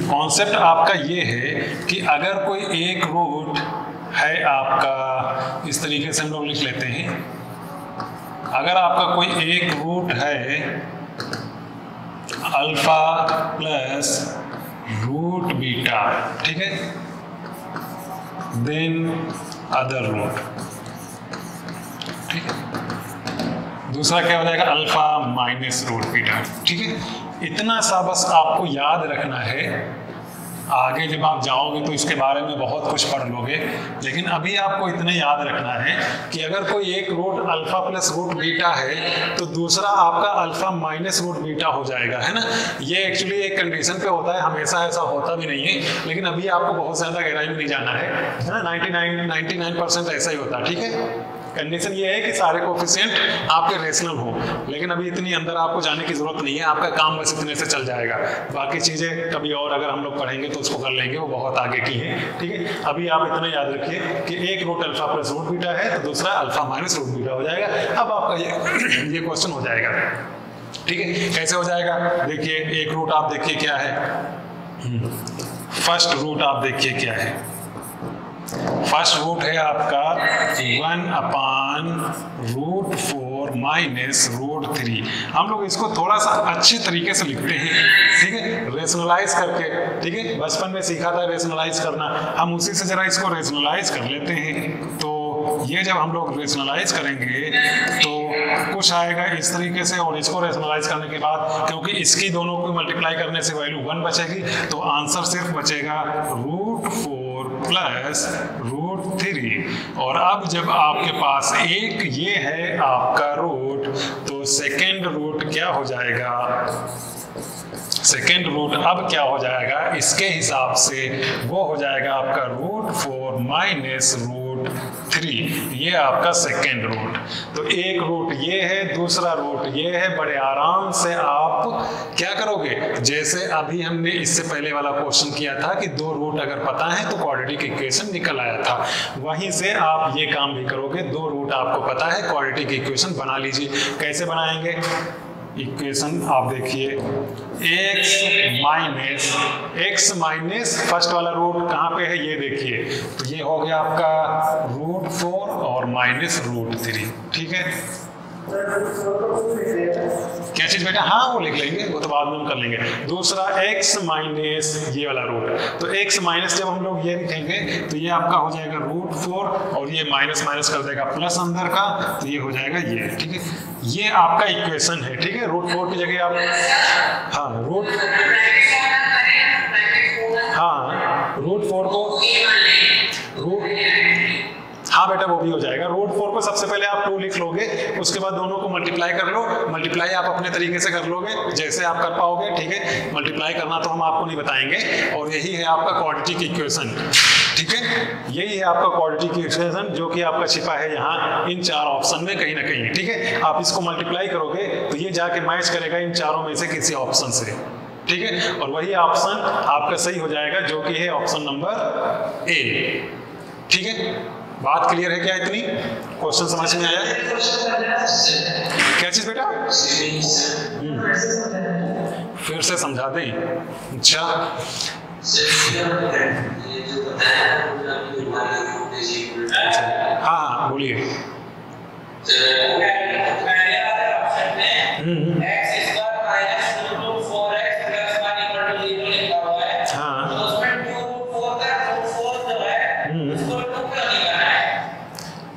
कॉन्सेप्ट आपका ये है कि अगर कोई एक रूट है आपका, इस तरीके से हम लोग लिख लेते हैं, अगर आपका कोई एक रूट है अल्फा प्लस रूट बीटा, ठीक है, देन अदर रूट, ठीक है, दूसरा क्या हो जाएगा अल्फा माइनस रूट बीटा। ठीक है, इतना सा बस आपको याद रखना है, आगे जब आप जाओगे तो इसके बारे में बहुत कुछ पढ़ लोगे, लेकिन अभी आपको इतना याद रखना है कि अगर कोई एक root alpha plus root beta है तो दूसरा आपका अल्फा माइनस रूट बीटा हो जाएगा, है ना। ये एक्चुअली एक कंडीशन पे होता है, हमेशा ऐसा होता भी नहीं है, लेकिन अभी आपको बहुत ज़्यादा गहराई में नहीं जाना है ना। 99% ऐसा ही होता है। ठीक है, कंडीशन ये है कि सारे कोफिशिएंट आपके रेशनल हो, लेकिन अभी इतनी अंदर आपको जाने की जरूरत नहीं है, आपका काम बस इतने से चल जाएगा। बाकी चीज़ें कभी और अगर हम लोग पढ़ेंगे तो उसको कर लेंगे, वो बहुत आगे की है। ठीक है, अभी आप इतना याद रखिए कि एक root alpha plus root beta है तो दूसरा अल्फा माइनस रूट बीटा हो जाएगा। अब आपका ये क्वेश्चन हो जाएगा। ठीक है, कैसे हो जाएगा, देखिए एक रूट आप देखिए क्या है, फर्स्ट रूट आप देखिए क्या है, फर्स्ट रूट है आपका 1/√4 माइनस √3। हम लोग इसको थोड़ा सा अच्छे तरीके से लिखते हैं, ठीक है, रेशनलाइज करके। ठीक है, बचपन में सीखा था रेशनलाइज करना, हम उसी से जरा इसको रेशनलाइज कर लेते हैं। तो ये जब हम लोग रेशनलाइज करेंगे तो कुछ आएगा इस तरीके से, और इसको रेशनलाइज करने के बाद क्योंकि इसकी दोनों को मल्टीप्लाई करने से वैल्यू 1 बचेगी, तो आंसर सिर्फ बचेगा √4 प्लस √3। और अब जब आपके पास एक ये है आपका रूट, तो सेकेंड रूट क्या हो जाएगा, सेकेंड रूट अब क्या हो जाएगा इसके हिसाब से, वो हो जाएगा आपका √4 माइनस √3। ये आपका सेकेंड रूट। तो एक रूट ये है, दूसरा रूट ये है। बड़े आराम से आप क्या करोगे, जैसे अभी हमने इससे पहले वाला क्वेश्चन किया था कि दो रूट अगर पता है तो क्वाड्रेटिक इक्वेशन निकल आया था, वहीं से आप ये काम भी करोगे। दो रूट आपको पता है, क्वाड्रेटिक इक्वेशन बना लीजिए। कैसे बनाएंगे इक्वेशन, आप देखिए x माइनस फर्स्ट वाला रूट कहाँ पे है ये देखिए, तो ये हो गया आपका √4 और माइनस √3। ठीक है, क्या चीज बेटा, हाँ वो लिख लेंगे, वो तो बाद में हम कर लेंगे। दूसरा x माइनस ये वाला रूट, तो x माइनस जब हम लोग ये लिखेंगे तो ये आपका हो जाएगा √4 और ये माइनस माइनस कर देगा प्लस अंदर का, तो ये हो जाएगा ये। ठीक है, ये आपका इक्वेशन है। ठीक है, √4 की जगह आप √4 को हाँ बेटा वो भी हो जाएगा। √4 को सबसे पहले आप 2 लिख लोगे, उसके बाद दोनों को मल्टीप्लाई कर लो। मल्टीप्लाई आप अपने तरीके से कर लोगे जैसे आप कर पाओगे। ठीक है, मल्टीप्लाई करना तो हम आपको नहीं बताएंगे। और यही है आपका क्वाड्रेटिक इक्वेशन। ठीक है, यही है आपका क्वाड्रेटिक इक्वेशन जो कि आपका छिपा है यहाँ इन 4 ऑप्शन में कहीं ना कहीं। ठीक है, आप इसको मल्टीप्लाई करोगे तो ये जाके मैच करेगा इन चारों में से किसी ऑप्शन से। ठीक है, और वही ऑप्शन आपका सही हो जाएगा जो कि है ऑप्शन नंबर ए। ठीक है, बात क्लियर है क्या इतनी? क्वेश्चन समझ में आया? क्या चीज बेटा? फिर से समझा दें। अच्छा, हाँ बोलिए।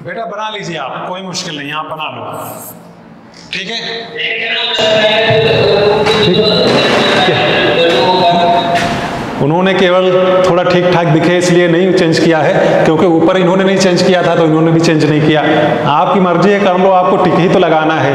बेटा बना लीजिए आप, कोई मुश्किल नहीं, आप बना लो। ठीक है, उन्होंने केवल थोड़ा ठीक ठाक दिखे इसलिए नहीं चेंज किया है, क्योंकि ऊपर इन्होंने नहीं चेंज किया था तो इन्होंने भी चेंज नहीं किया। आपकी मर्जी है, कर लो, आपको टिक ही तो लगाना है,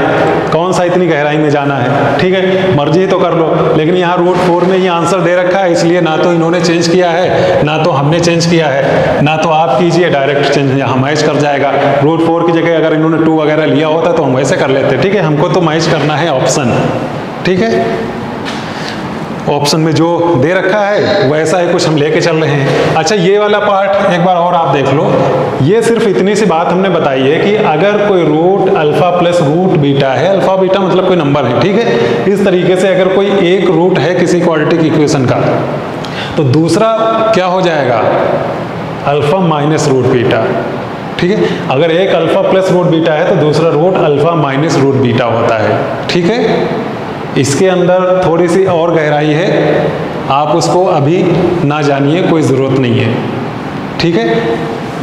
कौन सा इतनी गहराई में जाना है, ठीक है, मर्जी ही तो कर लो। लेकिन यहाँ रूट 4 में ये आंसर दे रखा है, इसलिए ना तो इन्होंने चेंज किया है ना तो हमने चेंज किया है, ना तो आप कीजिए, डायरेक्ट चेंज यहाँ मैच कर जाएगा। रूट 4 की जगह अगर इन्होंने 2 वगैरह लिया होता तो हम वैसे कर लेते, ठीक है। हमको तो मैच करना है ऑप्शन, ठीक है। ऑप्शन में जो दे रखा है वैसा ही कुछ हम लेके चल रहे हैं। अच्छा, ये वाला पार्ट एक बार और आप देख लो। ये सिर्फ इतनी सी बात हमने बताई है कि अगर कोई root alpha plus root beta है, अल्फा बीटा मतलब कोई नंबर है, ठीक है, इस तरीके से अगर कोई एक रूट है किसी क्वाड्रेटिक इक्वेशन का, तो दूसरा क्या हो जाएगा, अल्फा माइनस रूट बीटा, ठीक है। अगर एक अल्फा प्लस रूट बीटा है तो दूसरा root alpha minus root beta होता है, ठीक है। इसके अंदर थोड़ी सी और गहराई है, आप उसको अभी ना जानिए, कोई ज़रूरत नहीं है, ठीक है।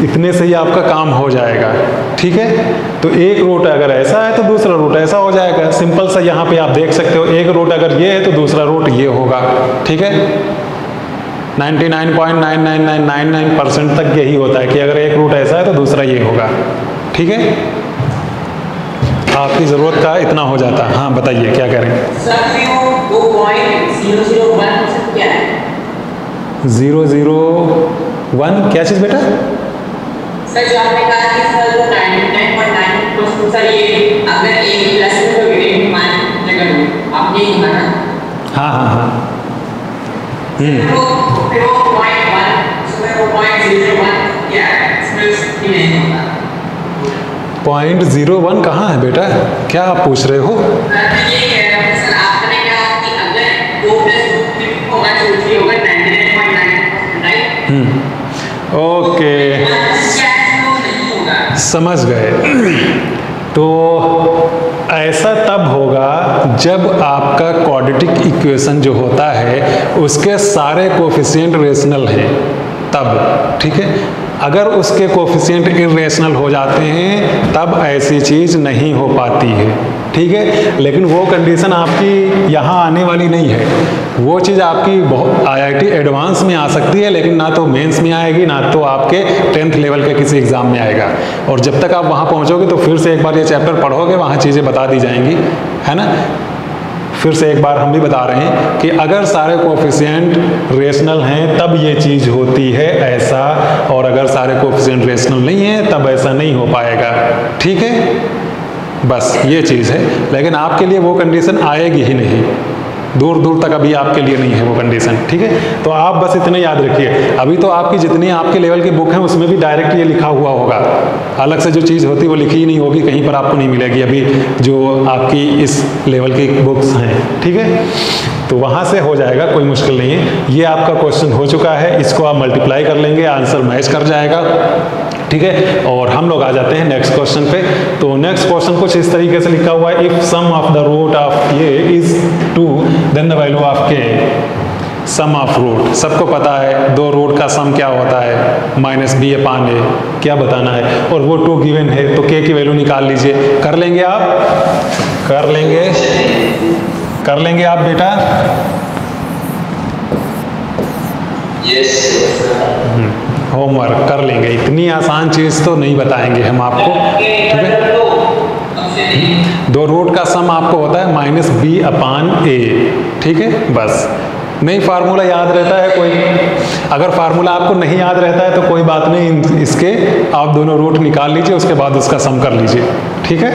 इतने से ही आपका काम हो जाएगा, ठीक है। तो एक रूट अगर ऐसा है तो दूसरा रूट ऐसा हो जाएगा, सिंपल सा। यहाँ पे आप देख सकते हो, एक रूट अगर ये है तो दूसरा रूट ये होगा, ठीक है। 99.99999% तक यही होता है कि अगर एक रूट ऐसा है तो दूसरा ये होगा, ठीक है। आपकी ज़रूरत का इतना हो जाता है। हाँ बताइए, क्या कह रहे हैं? 001 क्या चीज़ बेटा?
सर जो आपने कहा कि सर 99.9% सर ये अगर एक प्लस में तो ग्रेड मान जगह आपने ही कहा ना।
हाँ हाँ हाँ।
फिर वो 0.1 इसमें वो 0.01 क्या है, इसमें नहीं होता।
0.01 कहाँ है बेटा, क्या आप पूछ रहे हो?
ये कह रहा हूँ सर, आपने कहा कि अगर 2 + 2 होगा तो ये होगा 99.9%, राइट?
ओके, समझ गए। तो ऐसा तब होगा जब आपका क्वाड्रेटिक इक्वेशन जो होता है उसके सारे कोफिशिएंट रेशनल हैं, तब, ठीक है। अगर उसके कोफिशिएंट इरेशनल हो जाते हैं तब ऐसी चीज़ नहीं हो पाती है, ठीक है। लेकिन वो कंडीशन आपकी यहाँ आने वाली नहीं है, वो चीज़ आपकी बहुत IIT एडवांस में आ सकती है, लेकिन ना तो मेंस में आएगी ना तो आपके 10th लेवल के किसी एग्ज़ाम में आएगा। और जब तक आप वहाँ पहुँचोगे तो फिर से एक बार ये चैप्टर पढ़ोगे, वहाँ चीज़ें बता दी जाएंगी, है ना। फिर से एक बार हम भी बता रहे हैं कि अगर सारे कोफिशिएंट रेशनल हैं तब ये चीज़ होती है ऐसा, और अगर सारे कोफिशिएंट रेशनल नहीं है तब ऐसा नहीं हो पाएगा, ठीक है। बस ये चीज़ है, लेकिन आपके लिए वो कंडीशन आएगी ही नहीं, दूर दूर तक अभी आपके लिए नहीं है वो कंडीशन, ठीक है। तो आप बस इतने याद रखिए। अभी तो आपकी जितनी आपके लेवल की बुक है उसमें भी डायरेक्ट ये लिखा हुआ होगा, अलग से जो चीज़ होती है वो लिखी ही नहीं होगी, कहीं पर आपको नहीं मिलेगी अभी जो आपकी इस लेवल की बुक्स हैं, ठीक है। तो वहाँ से हो जाएगा, कोई मुश्किल नहीं है। ये आपका क्वेश्चन हो चुका है, इसको आप मल्टीप्लाई कर लेंगे, आंसर मैच कर जाएगा, ठीक है। और हम लोग आ जाते हैं नेक्स्ट क्वेश्चन पे। तो नेक्स्ट क्वेश्चन कुछ इस तरीके से लिखा हुआ है, if sum of the root of A is 2 then the value of K, sum of root. सबको पता है 2 रूट का सम क्या होता है, -b/a, क्या बताना है, और वो 2 गिवन है तो के की वैल्यू निकाल लीजिए। कर लेंगे आप, कर लेंगे आप बेटा?
यस।
होमवर्क कर लेंगे, इतनी आसान चीज़ तो नहीं बताएंगे हम आपको, ठीक है। 2 रूट का सम आपको होता है -b/a, ठीक है। बस नहीं फार्मूला याद रहता है कोई, अगर फार्मूला आपको नहीं याद रहता है तो कोई बात नहीं, इसके आप दोनों रूट निकाल लीजिए, उसके बाद उसका सम कर लीजिए, ठीक है।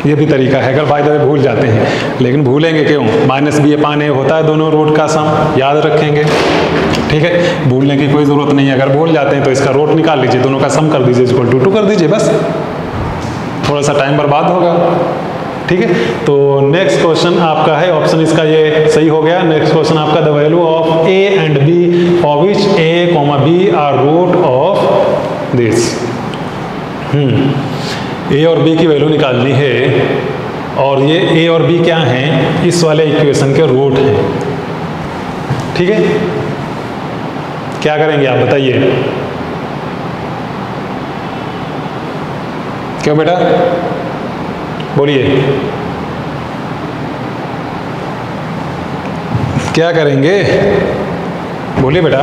ये भी तरीका है, अगर बाय द वे भूल जाते हैं, लेकिन भूलेंगे क्यों, -b/a होता है दोनों रूट का सम, याद रखेंगे, ठीक है। भूलने की कोई ज़रूरत नहीं है, अगर भूल जाते हैं तो इसका रूट निकाल लीजिए, दोनों का सम कर दीजिए, इक्वल टू 2 कर दीजिए, बस थोड़ा सा टाइम बर्बाद होगा, ठीक है। तो नेक्स्ट क्वेश्चन आपका है, ऑप्शन इसका ये सही हो गया। नेक्स्ट क्वेश्चन आपका, the value of a and b for which a, b are root of this. A और बी की वैल्यू निकालनी है, और ये ए और बी क्या हैं, इस वाले इक्वेशन के रूट हैं, ठीक है। क्या करेंगे आप बताइए, क्यों बेटा, बोलिए क्या करेंगे? बोलिए बेटा।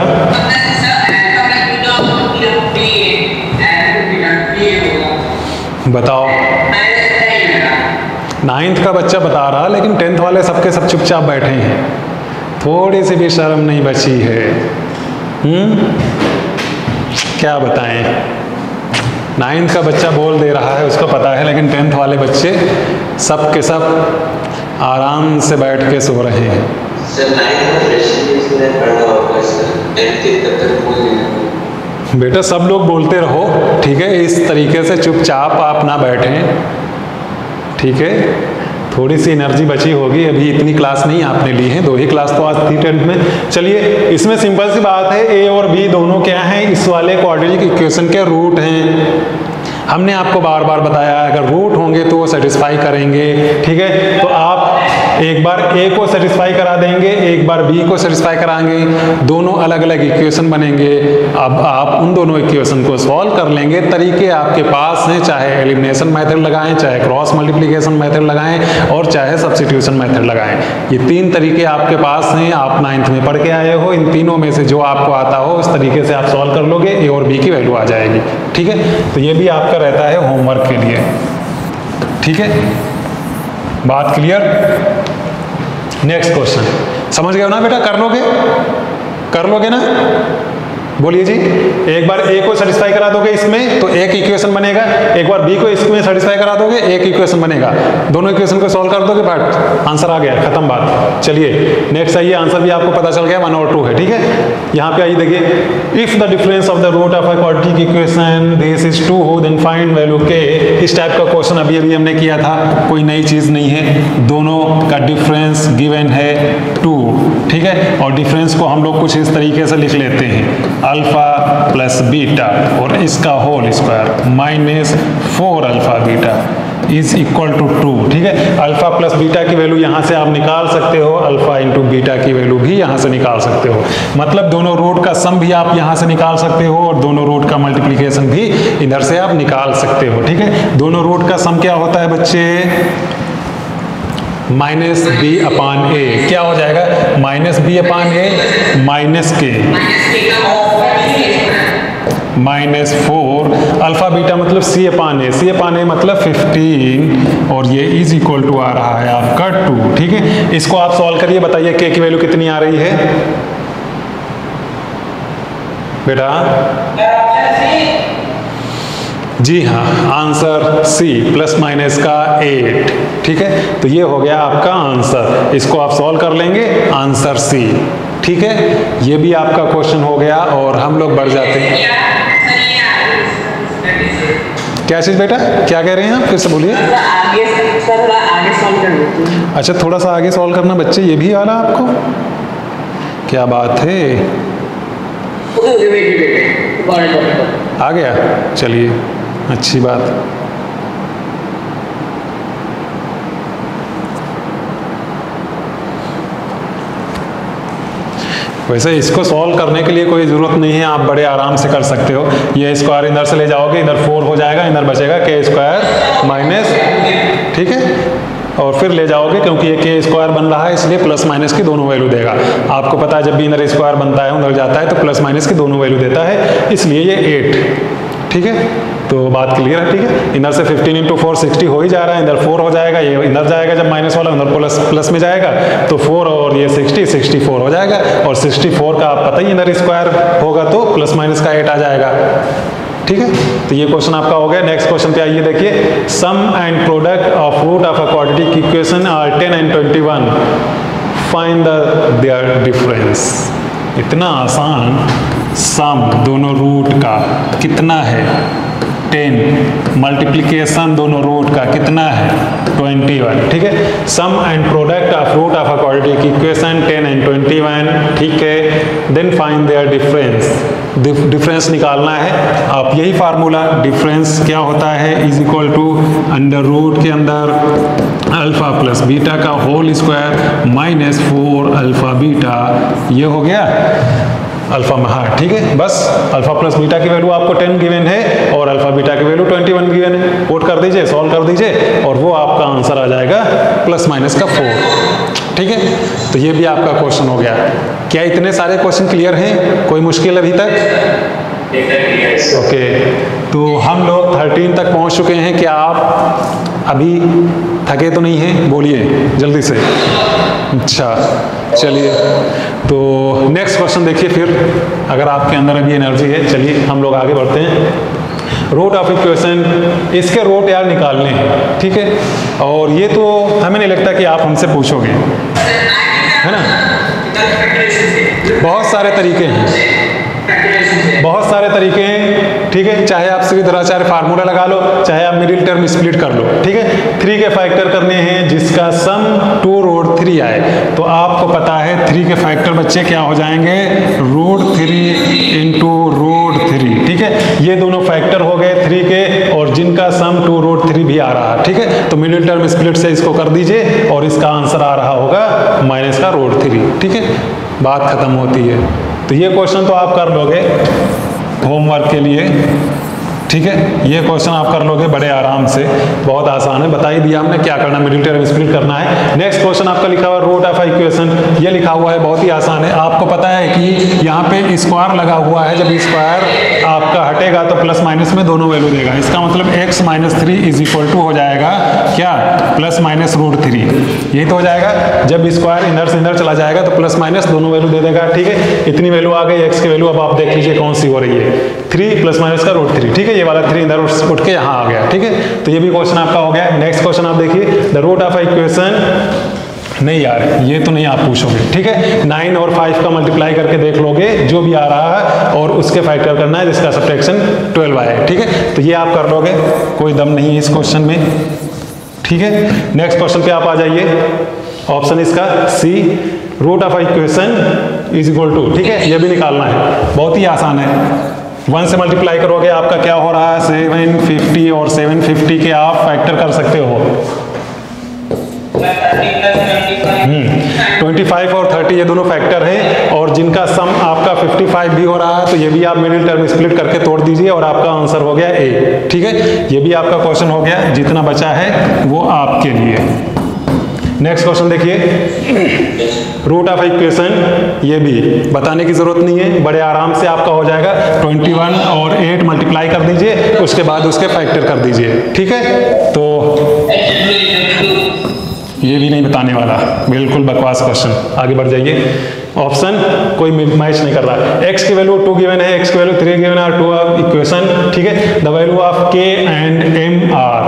बताओ। 9th का बच्चा बता रहा, लेकिन 10th वाले सबके सब चुपचाप बैठे हैं, थोड़ी सी भी शर्म नहीं बची है। क्या बताएं, 9th का बच्चा बोल दे रहा है, उसको पता है, लेकिन 10th वाले बच्चे सब के सब आराम से बैठ के सो रहे हैं।
सर 9th में पढ़ना होगा सर, 10th तक तक बोल देना।
बेटा सब लोग बोलते रहो, ठीक है, इस तरीके से चुपचाप आप ना बैठें, ठीक है। थोड़ी सी एनर्जी बची होगी, अभी इतनी क्लास नहीं आपने ली है, 2 ही क्लास तो आज थी 10th में। चलिए, इसमें सिंपल सी बात है, ए और बी दोनों क्या हैं, इस वाले क्वाड्रेटिक इक्वेशन के रूट हैं। हमने आपको बार बार बताया, अगर रूट होंगे तो वो सेटिस्फाई करेंगे, ठीक है। तो आप एक बार ए को सेटिस्फाई करा देंगे, एक बार बी को सेटिस्फाई कराएंगे, दोनों अलग अलग इक्वेशन बनेंगे। अब आप उन दोनों इक्वेशन को सॉल्व कर लेंगे। तरीके आपके पास हैं, चाहे एलिमिनेशन मेथड लगाएं, चाहे क्रॉस मल्टीप्लिकेशन मेथड लगाएं, और चाहे सब्स्टिट्यूशन मेथड लगाएं। ये 3 तरीके आपके पास हैं, आप 9th में पढ़ के आए हो। इन तीनों में से जो आपको आता हो उस तरीके से आप सॉल्व कर लोगे, ए और बी की वैल्यू आ जाएगी, ठीक है। तो ये भी आपका रहता है होमवर्क के लिए, ठीक है। बात क्लियर? नेक्स्ट क्वेश्चन समझ गए हो ना बेटा? कर लोगे ना? बोलिए जी। एक बार ए को सेटिस्फाई करा दोगे इसमें तो एक इक्वेशन बनेगा, एक बार बी को इसमें सेटिस्फाई करा दोगे एक इक्वेशन बनेगा। दोनों इक्वेशन को सॉल्व कर दोगे, बट आंसर आ गया, खत्म बात। चलिए नेक्स्ट आइए, आंसर भी आपको पता चल गया, 1 और 2 है, ठीक है। यहाँ पे आइए देखिए, if the difference of the root of a quadratic equation this is 2 हो देन फाइंड वैल्यू के। इस टाइप का क्वेश्चन अभी अभी हमने किया था, कोई नई चीज नहीं है। दोनों का डिफरेंस गिवन है 2, ठीक है। और डिफरेंस को हम लोग कुछ इस तरीके से लिख लेते हैं, अल्फा प्लस बीटा और इसका whole square minus 4 alpha beta is equal to 2, ठीक है। अल्फा प्लस बीटा की वैल्यू यहाँ से आप निकाल सकते हो, अल्फा इंटू बीटा की वैल्यू भी यहाँ से निकाल सकते हो। मतलब दोनों रूट का सम भी आप यहाँ से निकाल सकते हो और दोनों रूट का मल्टीप्लिकेशन भी इधर से आप निकाल सकते हो, ठीक है। दोनों रूट का सम क्या होता है बच्चे? माइनस बी अपान ए। क्या हो जाएगा? माइनस बी अपान ए माइनस के माइनस 4 अल्फा बीटा मतलब सी अपान ए, सी अपान ए मतलब 15 और ये इज इक्वल टू आ रहा है आपका 2, ठीक है। इसको आप सॉल्व करिए, बताइए के की वैल्यू कितनी आ रही है बेटा? जी हाँ, आंसर सी प्लस माइनस का 8, ठीक है। तो ये हो गया आपका आंसर, इसको आप सॉल्व कर लेंगे, आंसर सी, ठीक है। ये भी आपका क्वेश्चन हो गया और हम लोग बढ़ जाते हैं। क्या चीज बेटा? क्या कह रहे हैं आप? फिर से बोलिए। अच्छा, थोड़ा सा आगे सॉल्व करना बच्चे, ये भी वाला आपको? क्या बात है, आ गया, चलिए अच्छी बात। वैसे इसको सॉल्व करने के लिए कोई ज़रूरत नहीं है, आप बड़े आराम से कर सकते हो। ये स्क्वायर इधर से ले जाओगे, इधर 4 हो जाएगा, इधर बचेगा के स्क्वायर माइनस, ठीक है। और फिर ले जाओगे, क्योंकि ये के स्क्वायर बन रहा है इसलिए प्लस माइनस की दोनों वैल्यू देगा। आपको पता है जब भी इधर स्क्वायर बनता है उधर जाता है तो प्लस माइनस की दोनों वैल्यू देता है, इसलिए ये 8, ठीक है। तो बात क्लियर है, ठीक है। इधर से 15 इंटू 4 60 हो ही जा रहा है, इधर 4 हो जाएगा, ये इधर जाएगा जब माइनस वाला, उधर प्लस में जाएगा तो 4 और ये 64 हो जाएगा। और 64 का आप पता ही इधर स्क्वायर होगा तो प्लस माइनस का 8 आ जाएगा, ठीक है। तो ये क्वेश्चन आपका हो गया। नेक्स्ट क्वेश्चन पे आइए देखिए, sum and product of root of a quadratic equation are 10 and 21, find their difference. इतना आसान, सम दोनों रूट का कितना है 10, मल्टीप्लिकेशन दोनों रूट का कितना है 21, ठीक है। Sum and product of root of a quadratic equation 10 and 21, ठीक है। Then find their difference, difference निकालना है। आप यही फार्मूला, डिफरेंस क्या होता है, is equal to under root के अंदर अल्फा प्लस बीटा का whole square minus 4 alpha beta, ये हो गया अल्फा में, हाँ ठीक है। बस अल्फा प्लस बीटा की वैल्यू आपको 10 गिवन है और अल्फा बीटा की वैल्यू 21 गिवन है। पुट कर दीजिए, सॉल्व कर दीजिए और वो आपका आंसर आ जाएगा प्लस माइनस का 4। ठीक है, तो ये भी आपका क्वेश्चन हो गया। क्या इतने सारे क्वेश्चन क्लियर हैं? कोई मुश्किल अभी तक? ओके, तो हम लोग 13 तक पहुंच चुके हैं। क्या आप अभी थके तो नहीं हैं? बोलिए जल्दी से। अच्छा चलिए, तो नेक्स्ट क्वेश्चन देखिए फिर, अगर आपके अंदर अभी एनर्जी है। चलिए हम लोग आगे बढ़ते हैं। रूट ऑफ इक्वेशन, इसके रूट यार निकालने हैं, ठीक है, और ये तो हमें नहीं लगता कि आप हमसे पूछोगे, है ना। बहुत सारे तरीके हैं, बहुत सारे तरीके हैं, ठीक है। चाहे आप श्रीधराचार्य फार्मूला लगा लो, चाहे आप मिडिल टर्म स्प्लिट कर लो, ठीक है। 3 के फैक्टर करने हैं जिसका सम 2√3 आए, तो आपको पता है 3 के फैक्टर बच्चे क्या हो जाएंगे? √3 इंटू √3, ठीक है। ये दोनों फैक्टर हो गए 3 के, और जिनका सम 2√3 भी आ रहा है, ठीक है। तो मिडिल टर्म स्प्लिट से इसको कर दीजिए और इसका आंसर आ रहा होगा माइनस का √3, ठीक है। बात खत्म होती है। तो ये क्वेश्चन तो आप कर लोगे होमवर्क के लिए, ठीक है। ये क्वेश्चन आप कर लोगे बड़े आराम से, बहुत आसान है। बता ही दिया हमने क्या करना, मिडिल टर्म स्प्लिट करना है। नेक्स्ट क्वेश्चन आपका लिखा हुआ है रूट ऑफ इक्वेशन, ये लिखा हुआ है, बहुत ही आसान है। आपको पता है कि यहाँ पे स्क्वायर लगा हुआ है, जब स्क्वायर आपका हटेगा तो प्लस माइनस में दोनों वैल्यू देगा। इसका मतलब x - 3 इज इक्वल टू हो जाएगा क्या? प्लस माइनस √3, यही तो हो जाएगा। जब स्क्वायर इधर से इधर चला जाएगा तो प्लस माइनस दोनों वैल्यू दे देगा, ठीक है। इतनी वैल्यू आ गई x की वैल्यू, अब आप देख लीजिए कौन सी हो रही है, 3 प्लस माइनस का √3, ठीक है। ये वाला 3 इधर उठ के यहाँ आ गया, ठीक है। तो ये भी क्वेश्चन आपका हो गया। नेक्स्ट क्वेश्चन आप देखिए, द रूट ऑफ इक्वेशन, नहीं यार ये तो नहीं आप पूछोगे, ठीक है। 9 और 5 का मल्टीप्लाई करके देख लोगे जो भी आ रहा है, और उसके फैक्टर करना है जिसका सब्ट्रैक्शन 12 आए, ठीक है। तो ये आप कर लोगे, कोई दम नहीं है इस क्वेश्चन में, ठीक है। नेक्स्ट क्वेश्चन पे आप आ जाइए, ऑप्शन इसका c, root of equation is equal to, ठीक है। ये भी निकालना है, बहुत ही आसान है। 1 से मल्टीप्लाई करोगे आपका क्या हो रहा है? 750, और 750 के आप फैक्टर कर सकते हो। 25 और 30 ये दोनों फैक्टर हैं, और जिनका सम आपका 55 भी हो रहा है, तो ये भी आप मिडिल टर्म स्प्लिट करके तोड़ दीजिए और आपका आंसर हो गया A, ठीक है। ये भी आपका क्वेश्चन हो गया, जितना बचा है वो आपके लिए। नेक्स्ट क्वेश्चन देखिए, रूट ऑफ इक्वेशन, ये भी बताने की जरूरत नहीं है, बड़े आराम से आपका हो जाएगा। 21 और 8 मल्टीप्लाई कर दीजिए, उसके बाद उसके फैक्टर कर दीजिए, ठीक है। तो ये भी नहीं बताने वाला, बिल्कुल बकवास क्वेश्चन। आगे बढ़ जाइए, ऑप्शन कोई मैच नहीं कर रहा। x की वैल्यू 2 गिवन है, x की वैल्यू 3 गिवन है, 2 ऑफ इक्वेशन, ठीक है। The value of k and m are,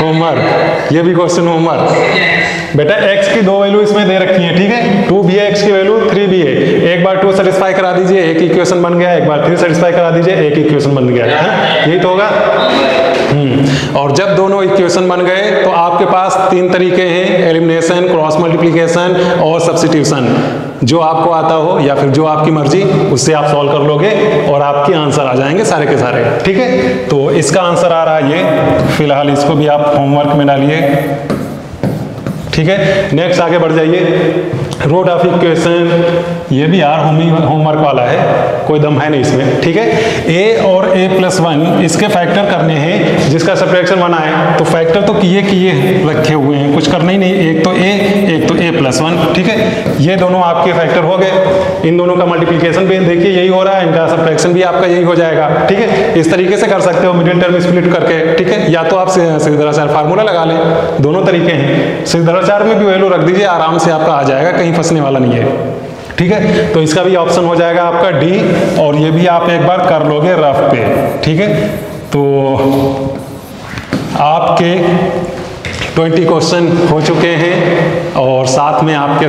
homework, ये भी क्वेश्चन होमवर्क। बेटा x की 2 वैल्यू इसमें दे रखी है, ठीक है। 2 भी है x की वैल्यू, 3 भी है। एक बार 2 सेटिस्फाई करा दीजिए, एक इक्वेशन बन गया। एक बार 3 सेटिस्फाई करा दीजिए, एक इक्वेशन बन गया, है यही तो होगा। और जब दोनों इक्वेशन बन गए तो आपके पास 3 तरीके हैं, एलिमिनेशन, क्रॉस मल्टीप्लिकेशन और सब्स्टिट्यूशन। जो आपको आता हो या फिर जो आपकी मर्जी, उससे आप सॉल्व कर लोगे और आपके आंसर आ जाएंगे सारे के सारे, ठीक है। तो इसका आंसर आ रहा है ये, फिलहाल इसको भी आप होमवर्क में डालिए, ठीक है। नेक्स्ट आगे बढ़ जाइए, रूट ऑफ इक्वेशन, ये भी यार होमवर्क वाला है, कोई दम है नहीं इसमें, ठीक है। a और a+1 इसके फैक्टर करने हैं, जिसका सब्ट्रैक्शन 1 आए, तो फैक्टर तो किए रखे हुए हैं, कुछ करना ही नहीं। एक तो a, एक तो a+1, ठीक है। ये दोनों आपके फैक्टर हो गए। इन दोनों का मल्टीप्लिकेशन भी देखिए यही हो रहा है, इनका सब्ट्रैक्शन भी आपका यही हो जाएगा, ठीक है। इस तरीके से कर सकते हो मिडिल टर्म स्प्लिट करके, ठीक है। या तो आप श्रीधराचार्य फार्मूला लगा लें, दोनों तरीके हैं। श्रीधराचार्य में भी वैल्यू रख दीजिए, आराम से आपका आ जाएगा, कहीं फंसने वाला नहीं है, ठीक है। तो इसका भी ऑप्शन हो जाएगा आपका डी, और ये भी आप एक बार कर लोगे रफ पे, ठीक है। तो आपके 20 क्वेश्चन हो चुके हैं, और साथ में आपके